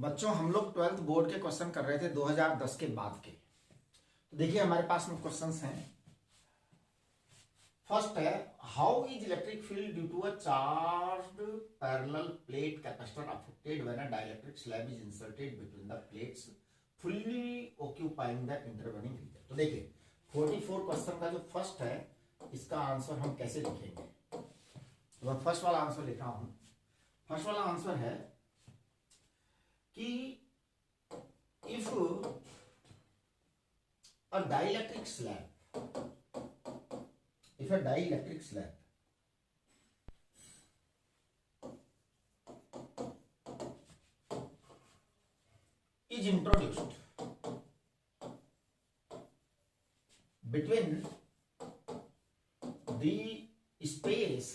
बच्चों हम लोग 12th बोर्ड के क्वेश्चन कर रहे थे 2010 के बाद के। तो देखिए हमारे पास में क्वेश्चंस हैं। फर्स्ट है, how is electric field due to a charged parallel plate capacitor affected when a dielectric slab is inserted between the plates fully occupying the intervening region. तो देखिए 44 क्वेश्चन का जो फर्स्ट है इसका आंसर हम कैसे लिखेंगे। तो मैं फर्स्ट वाला आंसर लिख रहा हूं। फर्स्ट वाला आंसर है कि if a dielectric slab is introduced between the space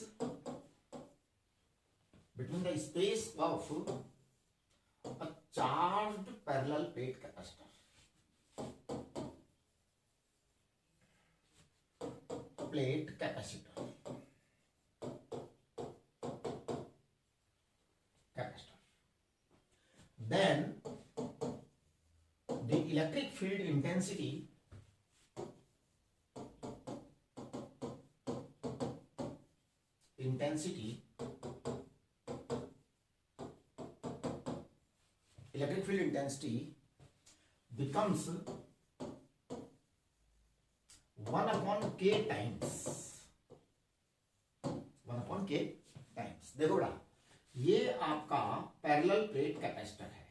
of a charged parallel plate capacitor, then the electric field intensity becomes 1 upon k times। देखो बेटा, ये आपका पैरेलल प्लेट कैपेसिटर है।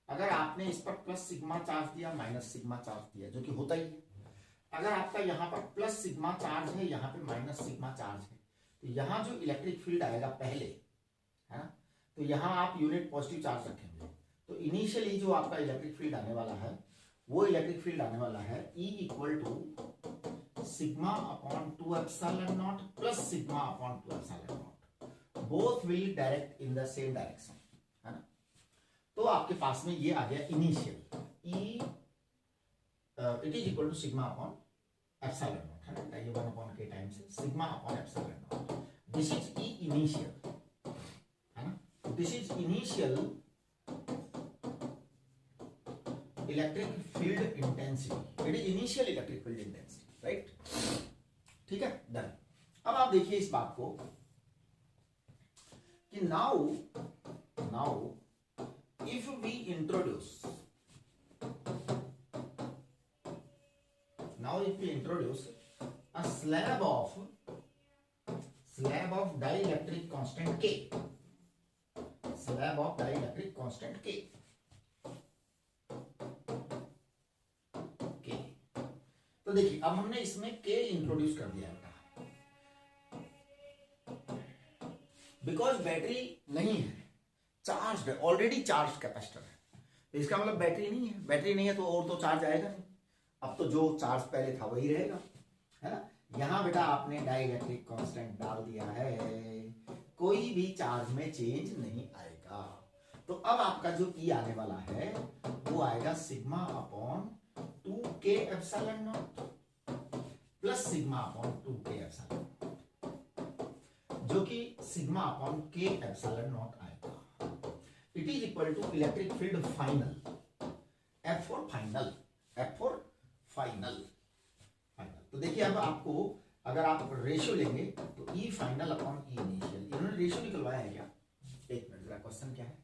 अगर आपने इस पर प्लस सिग्मा चार्ज दिया, माइनस सिग्मा चार्ज दिया, जो कि होता ही है। अगर आपका यहां पर प्लस सिग्मा चार्ज है, यहां पे माइनस सिग्मा चार्ज है, तो यहां जो इलेक्ट्रिक फील्ड आएगा पहले, है ना, तो यहां आप यूनिट पॉजिटिव चार्ज रखेंगे। तो इनिशियली जो आपका इलेक्ट्रिक फील्ड आने वाला है, वो इलेक्ट्रिक फील्ड आने वाला है E equal to sigma upon 2 epsilon not plus sigma upon 2 epsilon naught. Both will direct in the same direction, है ना। तो आपके पास में ये आ गया initial E, it is equal to sigma upon epsilon not, है ना। ये 1 upon k times sigma upon epsilon naught. This is E initial, है ना। This is initial electric field intensity. It is initial electric field intensity, right. ठीक है, done. अब आप देखिए इस बात को कि now if we introduce a slab of dielectric constant K, तो देखिए अब हमने इसमें K इंट्रोड्यूस कर दिया बेटा, बिकॉज बैटरी नहीं है, चार्ज है, ऑलरेडी चार्ज कैपेसिटर है। तो इसका मतलब बैटरी नहीं है। बैटरी नहीं है तो और तो चार्ज आएगा नहीं। अब तो जो चार्ज पहले था वही रहेगा, है ना। यहां बेटा आपने डाइलेक्ट्रिक कांस्टेंट डाल दिया है, कोई भी चार्ज में चेंज नहीं आएगा। तो अब आपका जो E आने वाला है वो आएगा sigma upon 2k epsilon not plus sigma upon 2k epsilon, जो कि sigma upon k epsilon not आएगा। It is equal to electric field final, F for final. तो देखिए अब आपको अगर आप रेशियो लेंगे तो E final upon E initial, इन्होंने रेशियो निकलवाया है क्या? एक मिनट, जरा क्वेश्चन क्या है?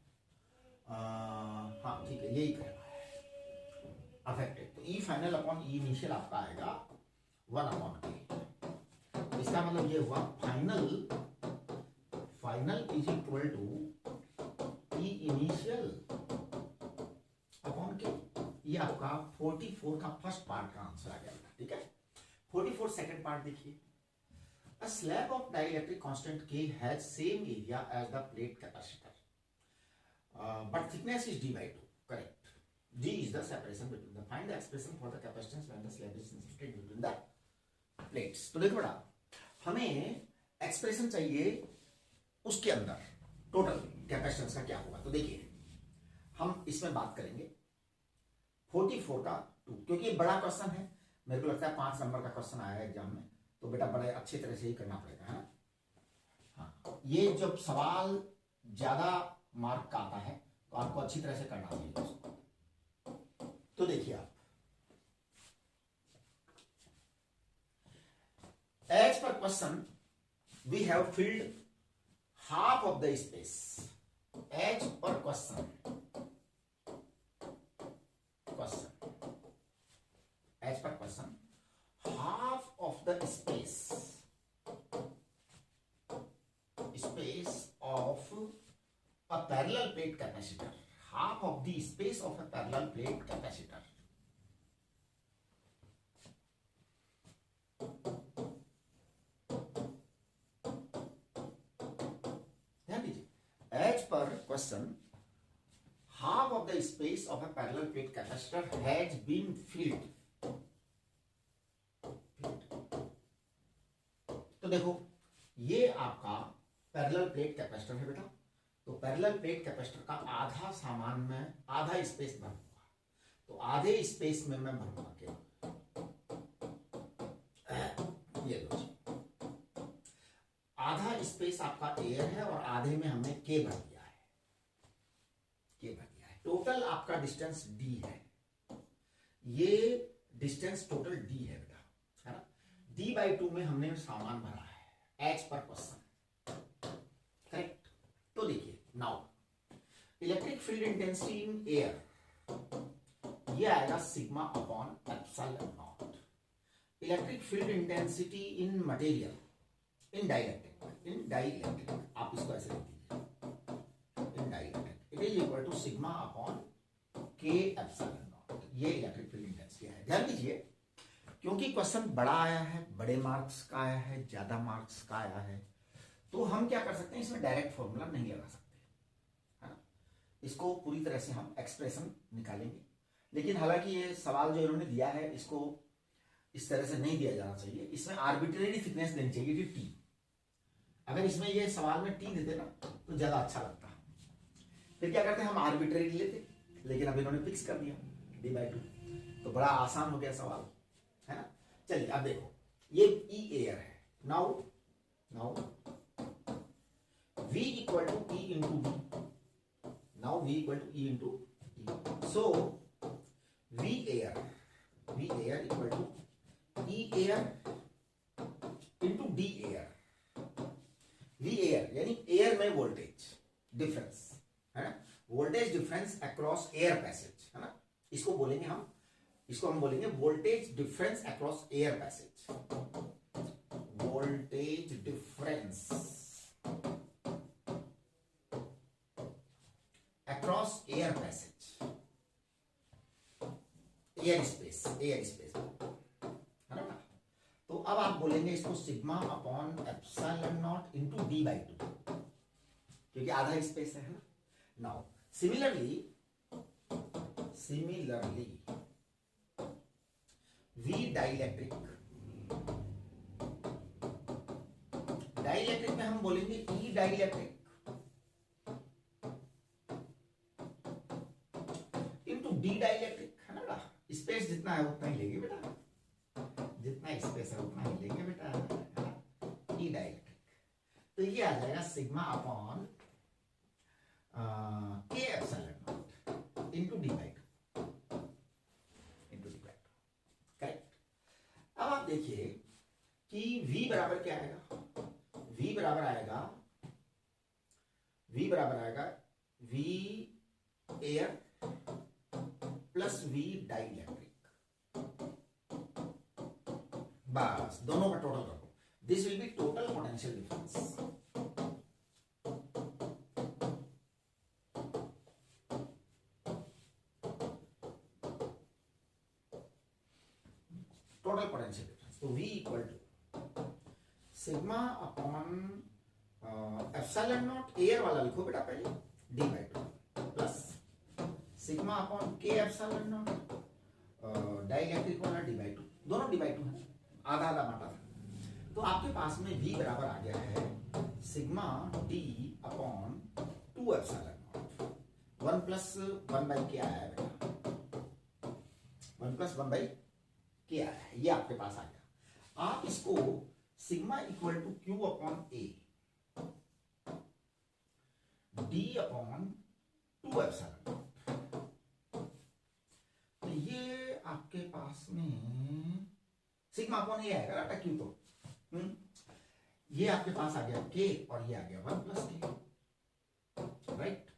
हाँ ठीक है, यही करना है अफेक्टेड। तो E final upon E initial आपका आएगा 1 अपॉन k। इसका मतलब ये हुआ final is equal to E initial upon k। ये आपका 44 का फर्स्ट पार्ट का आंसर आ गया, ठीक है। 44 सेकंड पार्ट देखिए। A slab of dielectric constant K has same area as the plate capacitor, but thickness is d by 2. Correct. D is the separation between the. Find the expression for the capacitance when the slab is inserted between the plates. तो देखो बेटा, हमें expression चाहिए उसके अंदर total capacitance का क्या होगा। तो देखिए हम इसमें बात करेंगे 44 का 2, क्योंकि ये बड़ा क्वेश्चन है। मेरे को लगता है 5 नंबर का क्वेश्चन आया है एग्जाम में, तो बेटा बड़े अच्छी तरह से ही करना पड़ेगा, है ना। हाँ, ये जब सवाल ज्यादा मार्क का आता है तो आपको अच्छी तरह से करना चाहिए उसको। तो देखिए आप, as per question we have filled half of the space. As per question, as per question half of the space of a parallel plate capacitor, half of the space of a parallel plate capacitor, ध्यान दीजिए, as per question half of the space of a parallel plate capacitor has been filled। तो देखो ये आपका parallel plate capacitor है बेटा। तो parallel plate capacitor का आधा सामान में, आधा स्पेस भरूंगा, तो आधे स्पेस में मैं भरूंगा केवल ये लो जी, आधा स्पेस आपका एयर है और आधे में हमने के भर दिया है, के भर दिया है। टोटल आपका डिस्टेंस डी है, ये डिस्टेंस टोटल डी है बेटा, है ना। D/2 में हमने सामान भरा है एच पर क्वेश्चन, करेक्ट। तो देखिए now electric field intensity in air ये आएगा sigma upon epsilon not. Electric field intensity in material, in dielectric आप इसको ऐसे लिख दीजिए, in dielectric it is equal to sigma upon K epsilon not. ये इलेक्ट्रिक फील्ड इंटेंसिटी है। ध्यान दीजिए, क्योंकि क्वेश्चन बड़ा आया है, बड़े मार्क्स का आया है, ज्यादा मार्क्स का आया है, तो हम क्या कर सकते हैं, इसमें डायरेक्ट फॉर्मूला नहीं लगा सकते, है ना। इसको पूरी तरह से हम एक्सप्रेशन निकालेंगे। लेकिन हालांकि ये सवाल जो इन्होंने दिया है इसको इस तरह से नहीं दिया जाना चाहिए, इसमें आर्बिट्रेरी थिकनेस देनी चाहिए थी टी। अगर इसमें ये सवाल में टी देते ना तो ज्यादा अच्छा लगता। फिर क्या करते, हम आर्बिट्रेरी लेते, लेकिन अब इन्होंने फिक्स कर दिया D/2, तो बड़ा आसान हो गया सवाल, है ना। चलिए अब देखो, ये ई एयर है। Now V equal to E into V, now V equal to E into E। So V air equal to E air into D air. V air यानी एयर में वोल्टेज डिफरेंस, है ना, voltage difference across air passage, है ना। इसको बोलेंगे हम, इसको हम बोलेंगे voltage difference across air passage, voltage difference across air passage, air space, है ना। तो अब आप बोलेंगे इसको sigma upon epsilon not into D/2, क्योंकि आधा स्पेस है ना। नाउ सिमिलरली V डाइलेक्ट्रिक में हम बोलेंगे E dielectric into D dielectric, है ना। स्पेस जितना है उतना ही लेंगे बेटा, जितना स्पेस है उतना ही लेंगे बेटा, E डाइलेक्ट्रिक। तो ये आ जाएगा sigma upon K epsilon not into D/2, correct. अब आप देखिए कि V बराबर क्या आएगा, V बराबर आएगा V air plus V dielectric, बस दोनों का टोटल रखो। This will be total potential difference, total potential difference. तो V equal to sigma upon epsilon naught air वाला लिखो बेटा पहले, D/2 plus sigma upon K epsilon naught dielectric वाला D/2, दोनों D/2 है, आधा आधा बांटा था। तो आपके पास में V बराबर आ गया है sigma D upon 2 epsilon not, 1 plus 1 by के आया है बेटा, 1 प्लस 1 बाई के आया है, ये आपके पास आ गया। आप इसको sigma equal to Q upon A D upon 2 epsilon. तो ये आपके पास में सिग्मा अपॉन ये आएगा ना क्यू। तो ये आपके पास आ गया के और ये आ गया 1 प्लस के, राइट।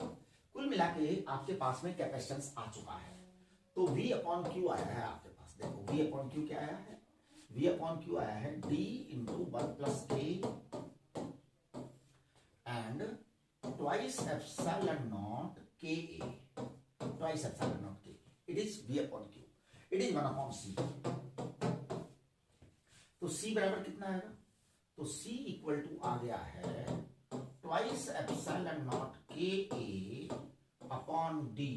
कुल मिला के आपके पास में कैपेसिटेंस आ चुका है। तो V अपॉन क्यू आया है आपके पास, देखो V अपॉन क्यू क्या आया है, V अपॉन क्यू आया है D into 1 plus K and twice epsilon not K A, twice epsilon not K, it is V upon Q, it is 1 upon C. तो C बराबर कितना आएगा, तो C इक्वल टू आ गया है twice epsilon not K A upon D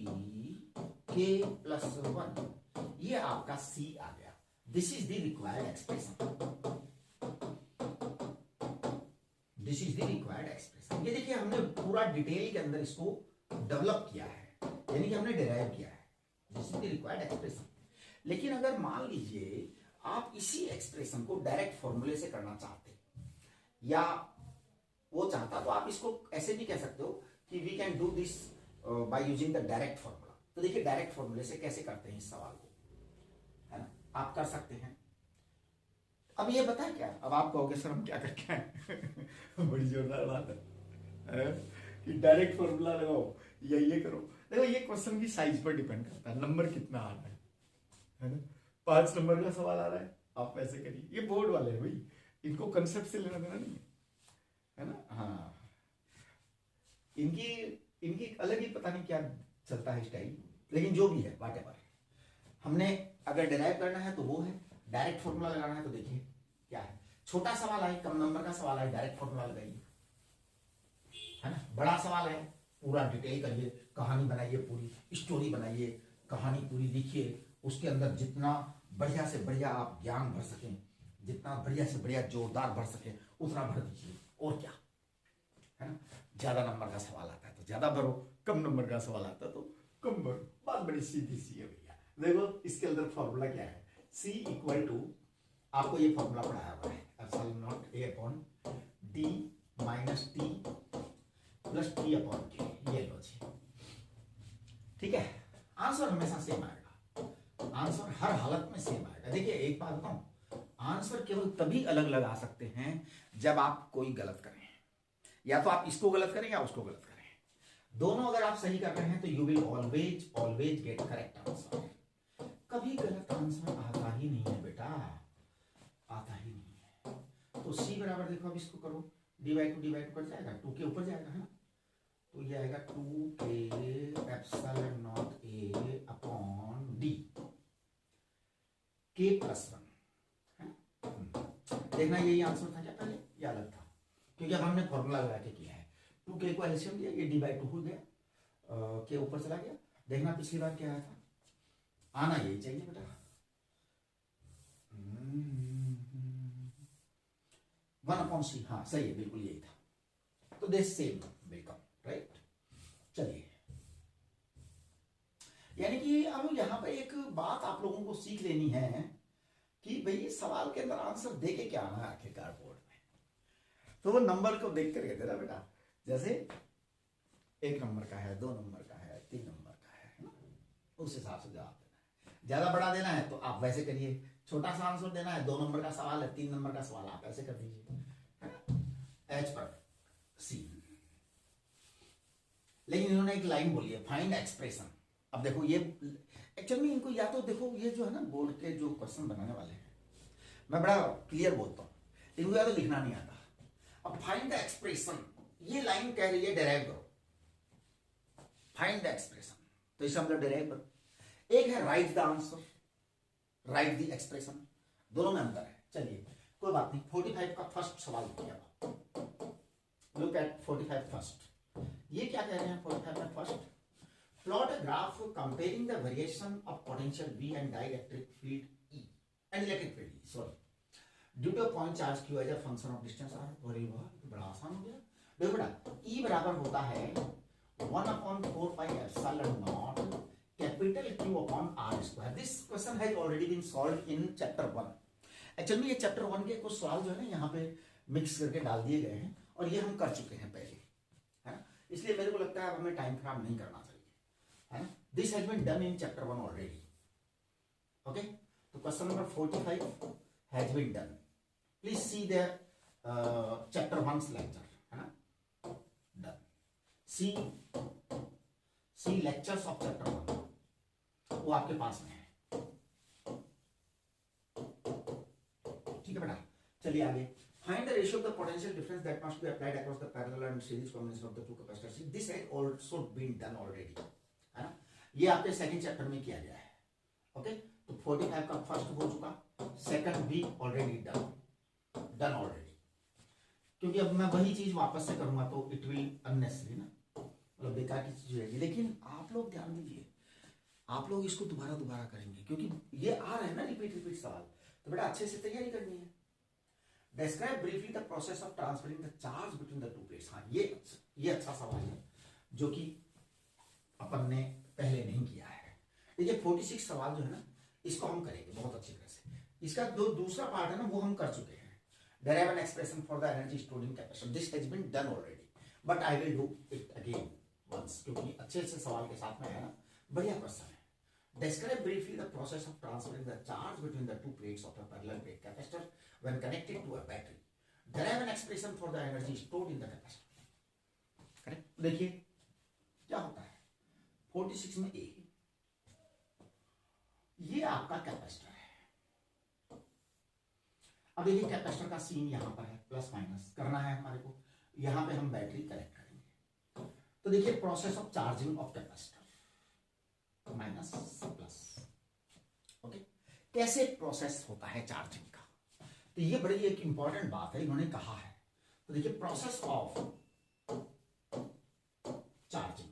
के plus 1, ये आपका C आ गया। This is the required expression, this is the required expression. ये देखिए हमने पूरा डिटेल के अंदर इसको डेवलप किया है, यानी कि हमने डिराइव किया है, this is the required expression. लेकिन अगर मान लीजिए आप इसी एक्सप्रेशन को डायरेक्ट फॉर्मूले से करना चाहते या वो चाहता, तो आप इसको ऐसे भी कह सकते हो कि we can do this by using the direct formula. तो देखिए डायरेक्ट फॉर्मूले से कैसे करते हैं इस सवाल को, है ना, आप कर सकते हैं। अब ये बताए क्या, अब आप कहोगे सर हम क्या करके आए बड़ी जोरदार बात है कि डायरेक्ट फॉर्मूला लगाओ या ये करो। देखो ये क्वेश्चन की साइज पर डिपेंड करता है, नंबर कितना आ रहा है ना। 5 नंबर का सवाल आ रहा है, आप ऐसे करिए, ये बोर्ड वाले हैं भाई, इनको कंसेप्ट से लेना देना नहीं है ना। हाँ, इनकी अलग ही पता नहीं क्या चलता है स्टाइल, लेकिन जो भी है व्हाटएवर, हमने अगर डिराइव करना है तो वो है, डायरेक्ट फॉर्मूला लगाना है तो देखिए क्या है। छोटा सवाल है, कम नंबर का सवाल है, डायरेक्ट फॉर्मूला लगाइए, है ना। बड़ा सवाल है, पूरा डिटेल करिए, कहानी बनाइए, पूरी स्टोरी बनाइए, कहानी पूरी लिखिए, उसके अंदर जितना बढ़िया से बढ़िया आप ज्ञान भर सकें, जितना बढ़िया से बढ़िया जोरदार भर सके उतना भर दीजिए, और क्या, है ना। ज्यादा नंबर का सवाल आता है तो ज्यादा भरो, कम नंबर का सवाल आता है तो कम भरो, बात बड़ी सीधी सी है भैया। देखो इसके अंदर फॉर्मूला क्या है, C इक्वल टू, आपको ये फॉर्मूला पढ़ाया हुआ है, epsilon not A upon D minus T plus T upon K, ये लो जी, ठीक है। आंसर हमेशा सेम आएगा, आंसर हर हालत में सेम आएगा। देखिए एक बात बताऊं, आंसर केवल तभी अलग अलग आ सकते हैं जब आप कोई गलत करें, या तो आप इसको गलत करें या उसको गलत करें। दोनों अगर आप सही कर रहे हैं तो you will always always get correct answer. कभी गलत आंसर आता ही नहीं है बेटा, आता ही नहीं है। तो C बराबर देखो, अब इसको करो, डिवाइड कर जाएगा, 2 के ऊपर जाएगा, है ना। तो ये आएगा 2k epsilon not A upon D K plus 1, देखना यही आंसर था क्या पहले, ये अलग था, क्योंकि अब हमने फॉर्मूला लगा के किया है। 2k को एलसीएम दिया, ये d/2 हो गया, के ऊपर चला गया। देखना पिछली बार क्या आया था, आना यही चाहिए बेटा, 1 अपॉन C, हाँ सही है, बिल्कुल यही था। तो this same will come, right. चलिए, यानी कि अब यहाँ पे एक बात आप लोगों को सीख लेनी है कि भाई सवाल के अंदर आंसर दे के क्या आना है आखिरकार बोर्ड में, तो वो नंबर को देख कर कहते ना बेटा, जैसे 1 नंबर का है, 2 नंबर का है, 3 नंबर का है ना, उस हिसाब से जवाब देना है। ज्यादा बड़ा देना है तो आप वैसे करिए, छोटा सा आंसर देना है, 2 नंबर का सवाल है, 3 नंबर का सवाल, आप ऐसे कर दीजिए, है ना, H पर C। लेकिन इन्होंने एक लाइन बोली है, फाइंड एक्सप्रेशन। अब देखो ये एक्चुअली में इनको या तो देखो, ये जो है ना बोर्ड के जो क्वेश्चन बनाने वाले हैं, मैं बड़ा क्लियर बोलता हूँ, इनको या तो लिखना नहीं आता। अब फाइंड द एक्सप्रेशन, ये लाइन कह रही है डेराइव करो, फाइंड द एक्सप्रेशन, तो इसे हम लोग डेराइव करो। एक है right the answer, right the expression, दोनों में अंतर है। चलिए कोई बात नहीं, 45 का फर्स्ट सवाल किया, लुक एट 45 फर्स्ट। ये क्या कह रहे हैं 45 में first, plot a graph comparing the variation of potential V and dielectric field E and electric field E, sorry, due to a point charge Q as a function of distance R। अरे वाह, बड़ा आसान हो गया। देखो बेटा, E बराबर होता है 1/4 pi epsilon naught capital Q upon R square. This question has already been solved in chapter 1। Actually ये चैप्टर 1 के कुछ सवाल जो है ना यहाँ पे मिक्स करके डाल दिए गए हैं, और ये हम कर चुके हैं पहले, है ना। इसलिए मेरे को लगता है अब हमें टाइम खराब नहीं करना चाहिए, है ना. This has been done in chapter 1 already. Okay, तो question number 45 has been done. Please see the chapter 1 lecture, है ना. Done. See lectures of chapter 1, वो आपके पास में है. ठीक है बेटा, चलिए आगे. Find the ratio of the potential difference that must be applied across the parallel and series combination of the two capacitors. This had also been done already, है ना. ये आपके सेकंड चैप्टर में किया गया है. ओके, तो 45 का फर्स्ट हो चुका, सेकंड भी ऑलरेडी डन ऑलरेडी. क्योंकि अब मैं वही चीज वापस से करूंगा तो इट विल अननेसेसरी ना, मतलब बेकार की चीज रहेगी. लेकिन आप लोग ध्यान दीजिए, आप लोग इसको दोबारा करेंगे क्योंकि ये आ रहा है ना रिपीट सवाल. तो बेटा अच्छे से तैयारी करनी है. Describe briefly the process of transferring the charge between the two plates. हाँ, ये अच्छा सवाल है जो कि अपन ने पहले नहीं किया है. देखिए 46 सवाल जो है ना, इसको हम करेंगे बहुत अच्छी तरह से. इसका जो दूसरा पार्ट है ना, वो हम कर चुके हैं. Derive an expression for the energy stored in capacitor. This has been done already, but I will do it again once, क्योंकि अच्छे से सवाल के साथ में है ना, बढ़िया क्वेश्चन है. Describe briefly the process of transferring the charge between the two plates of a parallel plate capacitor when connected to a battery. Derive an expression for the energy stored in the capacitor. Correct. देखिए क्या होता है 46 में ए, ये आपका capacitor है. अब देखिए कैपेसिटर का सीन यहां पर है, प्लस माइनस करना है हमारे को. यहां पे हम बैटरी कनेक्ट करेंगे. तो देखिए process of charging of capacitor, minus plus. Okay, कैसे प्रोसेस होता है चार्जिंग का, तो ये बड़ी एक इंपॉर्टेंट बात है, इन्होंने कहा है. तो देखिए process of charging,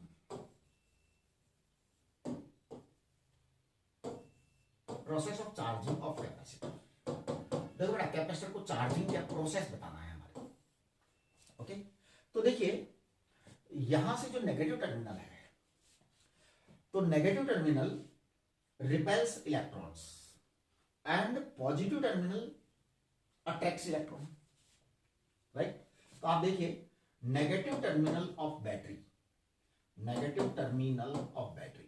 process of charging of capacitor. देखो बेटा, कैपेसिटर को चार्जिंग का प्रोसेस बताना है हमारे को. ओके, तो देखिए यहां से जो नेगेटिव टर्मिनल है, तो negative terminal repels electrons and positive terminal attracts electron. Right. तो आप देखिए negative terminal of battery, negative terminal of battery,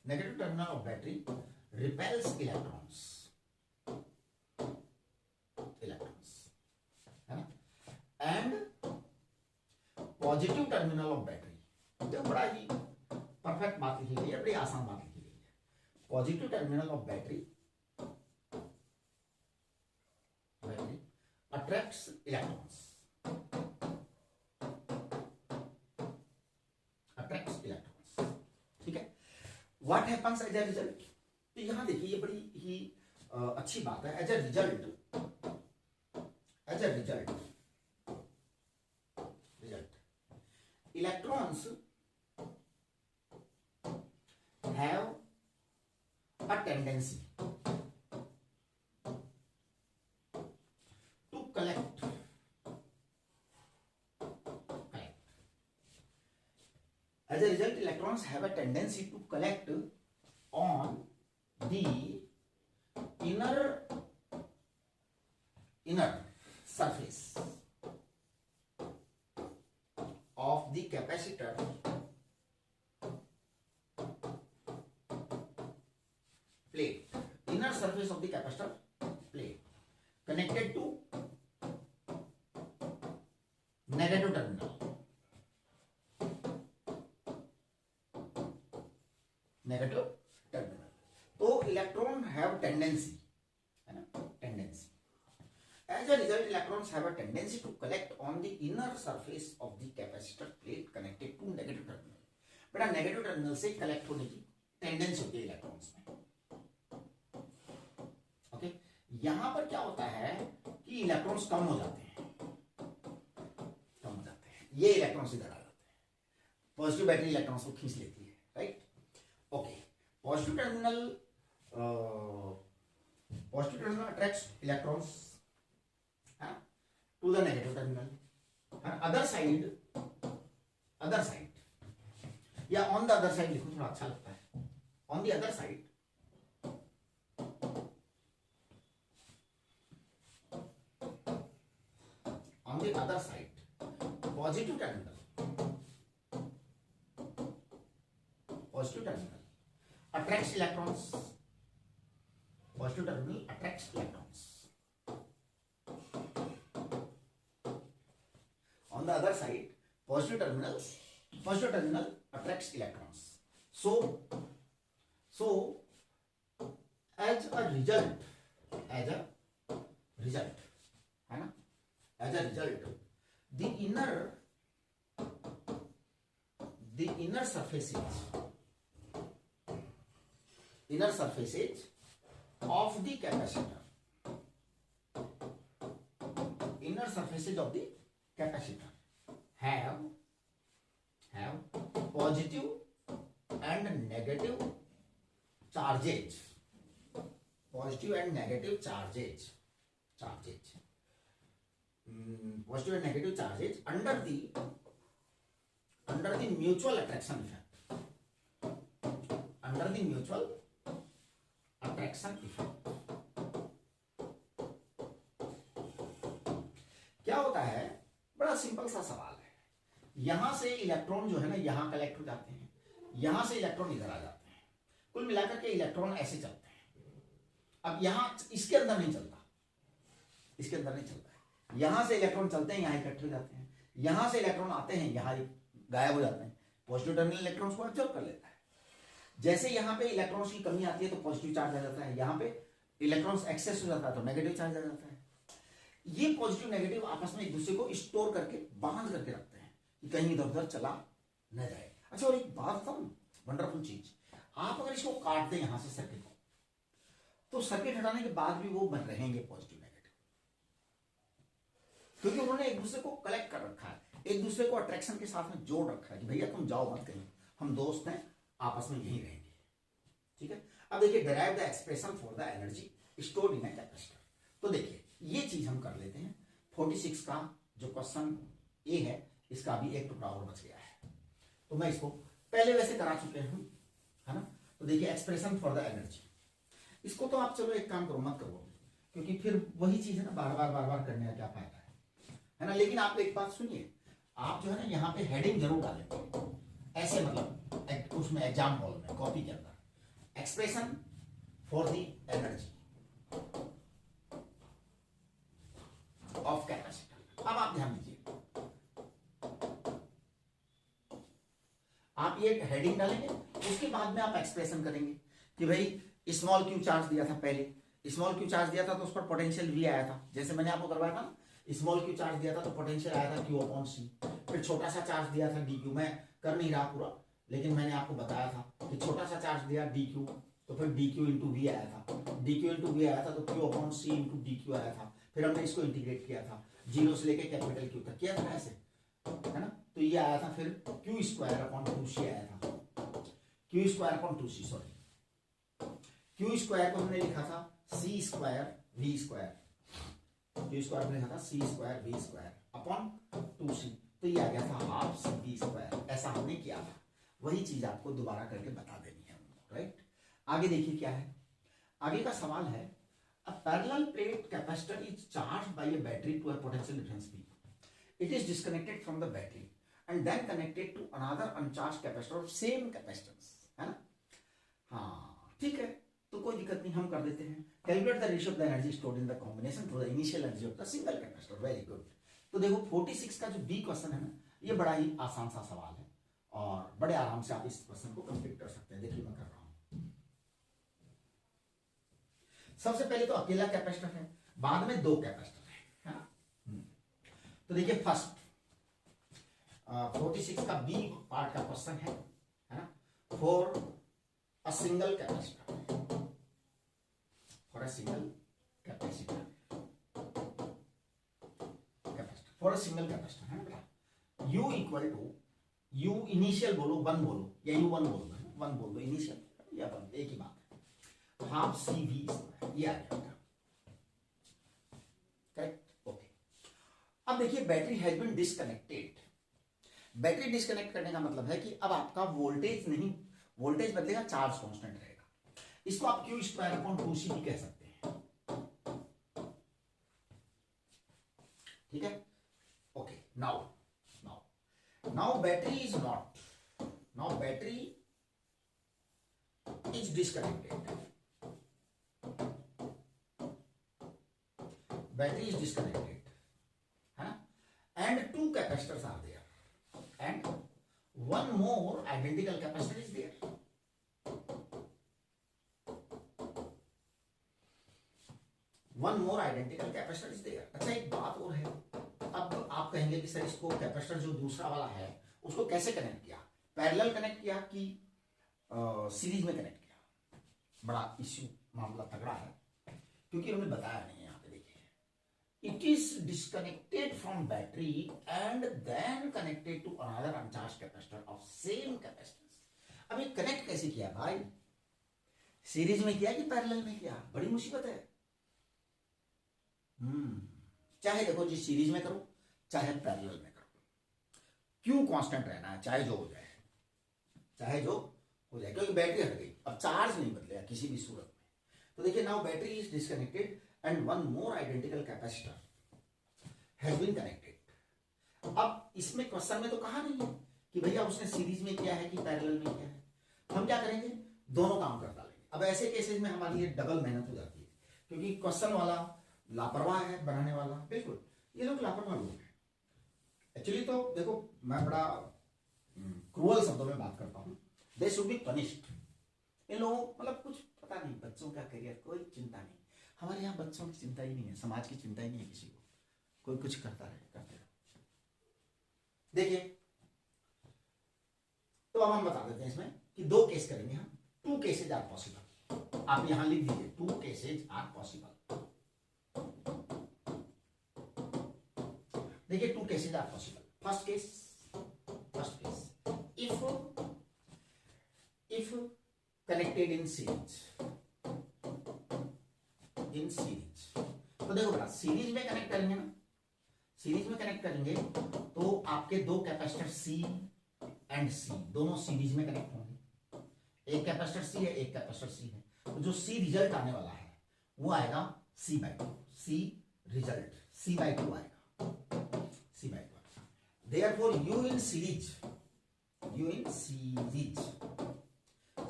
negative terminal of battery repels electrons, है ना. And positive terminal of battery, तो बड़ा ही perfect बात लिखी गई है, बड़ी आसान बात लिखी गई है. Positive terminal of battery attracts electrons, ठीक है. What happens as a result, तो यहां देखिए ये बड़ी ही अच्छी बात है. As a result electrons have a tendency to collect. As a result, electrons have a tendency to collect on the inner surface of the capacitor plate, inner surface of the capacitor plate connected to negative terminal, तो electron have tendency, है ना, tendency. As a result, electrons have a tendency to collect on the inner surface of the capacitor plate connected to negative terminal. बेटा negative terminal से collect होने की tendency होती है electrons में. ओके, यहां पर क्या होता है कि इलेक्ट्रॉन्स कम हो जाते हैं, ये इलेक्ट्रॉन्स इधर आ जाते हैं. पॉजिटिव बैटरी इलेक्ट्रॉन्स को खींच लेती है. Right. Okay, positive terminal attracts electrons to the negative terminal. other side या on the other side लिखो, थोड़ा अच्छा लगता है. on the other side positive terminal attracts electrons. Positive terminal attracts electrons. On the other side, positive terminal attracts electrons. So as a result, है ना, as a result, the inner surfaces of the capacitor, have positive and negative charges. Positive and negative charges under the mutual attraction effect. क्या होता है, बड़ा simple सा सवाल है। यहां से इलेक्ट्रॉन जो है ना यहां कलेक्ट हो जाते हैं, यहां से इलेक्ट्रॉन इधर आ जाते हैं, कुल मिलाकर के इलेक्ट्रॉन ऐसे चलते हैं। अब यहां इसके अंदर नहीं चलता है, यहां से इलेक्ट्रॉन चलते हैं, यहां इकट्ठे हो जाते हैं, यहां से इलेक्ट्रॉन आते हैं, यहां गायब हो जाते हैं। पॉजिटिव टर्मिनल इलेक्ट्रॉन्स को एब्जॉर्ब कर लेता है। जैसे यहां पे इलेक्ट्रॉन्स की कमी आती है तो पॉजिटिव चार्ज आ जाता है, यहां पे इलेक्ट्रॉन्स एक्सेस हो जाता है तो नेगेटिव चार्ज आ जाता है। ये पॉजिटिव नेगेटिव आपस में एक दूसरे को स्टोर करके बांध करके रखते हैं कि कहीं इधर उधर चला न जाए। अच्छा, और एक बात बताऊं, वंडरफुल चीज, आप अगर इसको काट दें यहां से सर्किट को, तो सर्किट हटाने के बाद भी वो बन रहेंगे पॉजिटिव नेगेटिव, क्योंकि उन्होंने एक दूसरे को कलेक्ट कर रखा है, एक दूसरे को अट्रैक्शन के साथ में जोड़ रखा है कि भैया तुम जाओ मत कहीं, हम दोस्त हैं, आपस में यही रहेंगे। ठीक है, अब देखिए derive the expression for the energy stored in a capacitor. तो देखिए ये चीज हम कर लेते हैं। 46 का जो क्वेश्चन ए है, इसका भी एक टुकड़ा और बच गया है, तो मैं इसको पहले वैसे करा चुके हूं, है ना। तो देखिए एक्सप्रेशन फॉर द एनर्जी, इसको तो आप चलो एक काम करो, मत करो, क्योंकि फिर वही चीज है ना, बार बार करने का क्या फायदा है ना। लेकिन आप एक बात सुनिए, आप जो है ना यहाँ पे हेडिंग जरूर डालेंगे ऐसे, मतलब उसमें एग्जाम हॉल में कॉपी के अंदर, expression for the energy of capacitor. अब आप ध्यान दीजिए, आप ये हेडिंग डालेंगे, उसके बाद में आप एक्सप्रेशन करेंगे कि भाई स्मॉल क्यू चार्ज दिया था, पहले स्मॉल क्यू चार्ज दिया था तो उस पर पोटेंशियल वी आया था, जैसे मैंने आपको करवाया था ना, स्मॉल क्यू चार्ज दिया था तो पोटेंशियल आया था क्यू अपॉन सी। फिर छोटा सा चार्ज दिया था डी क्यू, मैं कर नहीं रहा पूरा, लेकिन मैंने आपको बताया था कि छोटा सा चार्ज दिया डी क्यू, तो फिर डी क्यू इंटू वी आया था, डी क्यू इंटू वी आया था तो क्यू अपॉन सी इंटू डी क्यू आया था। फिर हमने इसको इंटीग्रेट किया था, जीरो से लेके कैपिटल क्यू तक किया था ऐसे, है ना। तो ये आया था फिर क्यू स्क्वायर अपॉन 2c आया था, Q square upon 2c, sorry Q square को हमने लिखा था C square V square, Q square में लिखा था C square V square upon 2c, तो ये आ गया था हाफ सी वी स्क्वायर, ऐसा हमने किया था। वही चीज आपको दोबारा करके बता देनी है, राइट। आगे देखिए क्या है, आगे का सवाल है, a parallel plate capacitor is charged by a battery to a potential difference V. It is disconnected from the battery and then connected to another uncharged capacitor of same capacitance, है ना। हाँ ठीक है, तो कोई दिक्कत नहीं, हम कर देते हैं। Calculate the ratio of the energy stored in the combination to the initial energy of the single capacitor. Very good. तो देखो 46 का जो बी क्वेश्चन है ना, ये बड़ा ही आसान सा सवाल है और बड़े आराम से आप इस क्वेश्चन को कंप्लीट कर सकते हैं। देखिए मैं कर रहा हूं। सबसे पहले तो अकेला कैपेसिटर है, बाद में दो कैपेसिटर है ना। तो देखिए फर्स्ट 46 का बी पार्ट का क्वेश्चन है ना, for a single capacitor, for a single capacitor, for a single capacitor है ना बेटा। U equal to, U initial बोलो 1 बोलो या U1 बोलो, 1 बोल दो इनिशियल या 1, एक ही बात है, हाफ सी वी स्क्वायर, ये आ गया करेक्ट। ओके, अब देखिए battery has been disconnected. Battery disconnect करने का मतलब है कि अब आपका वोल्टेज नहीं, वोल्टेज बदलेगा, चार्ज कांस्टेंट रहेगा। इसको आप क्यू स्क्वायर अपॉन 2c भी कह सकते हैं, ठीक है। Okay, now Now battery is not. Now battery is disconnected. Battery is disconnected, है ना? And two capacitors are there, and one more identical capacitor is there. One more identical capacitor is there. अच्छा एक बात और है, अब आप कहेंगे कि सर इसको कैपेसिटर जो दूसरा वाला है उसको कैसे कनेक्ट किया, पैरेलल कनेक्ट किया कि सीरीज में कनेक्ट किया? बड़ा इश्यू, मामला तगड़ा है, क्योंकि उन्होंने बताया नहीं है। यहाँ पे देखिए, it is disconnected from battery and then connected to another uncharge capacitor of same capacitance. अब ये कनेक्ट कैसे किया भाई? सीरीज में किया कि पैरेलल में किया? बड़ी मुसीबत है। चाहे देखो जी सीरीज में करो चाहे पैरेलल में करो, क्यों कांस्टेंट रहना है, चाहे जो हो जाए, चाहे जो हो जाए, क्योंकि बैटरी हट गई, अब चार्ज नहीं बदलेगा किसी भी सूरत में। तो देखिए, now battery is disconnected and one more identical capacitor has been connected. अब इसमें क्वेश्चन में तो कहा नहीं है कि भैया उसने सीरीज में किया है कि पैरेलल में किया है। हम क्या करेंगे, दोनों काम कर डालेंगे। अब ऐसे केसेस में हमारी ये डबल मेहनत हो जाती है, क्योंकि क्वेश्चन वाला लापरवाह है बनाने वाला, बिल्कुल ये लोग लापरवाह लोग हैं। एक्चुअली तो देखो, मैं बड़ा क्रूअल शब्दों में बात करता हूँ, दे शुड बी पनिश्ड। इन लोगों मतलब कुछ पता नहीं, बच्चों का करियर कोई चिंता नहीं। हमारे यहाँ बच्चों की चिंता ही नहीं है, समाज की चिंता ही नहीं है किसी को, कोई कुछ करता रहे, करते रहे। देखिए, तो अब हम बता देते हैं इसमें कि दो केस करेंगे हम, टू केसेज आर पॉसिबल। आप यहां लिख दीजिए, टू केसेज आर पॉसिबल। देखिए, two cases are possible. First case, if connected in series, तो देखो बेटा, सीरीज में कनेक्ट करेंगे ना, सीरीज में कनेक्ट करेंगे तो आपके दो कैपेसिटर सी एंड सी दोनों सीरीज में कनेक्ट होंगे। एक कैपेसिटर सी है, एक कैपेसिटर सी है, तो जो सी रिजल्ट आने वाला है वो आएगा C by two. C result C by two आएगा, C by two. Therefore U in series,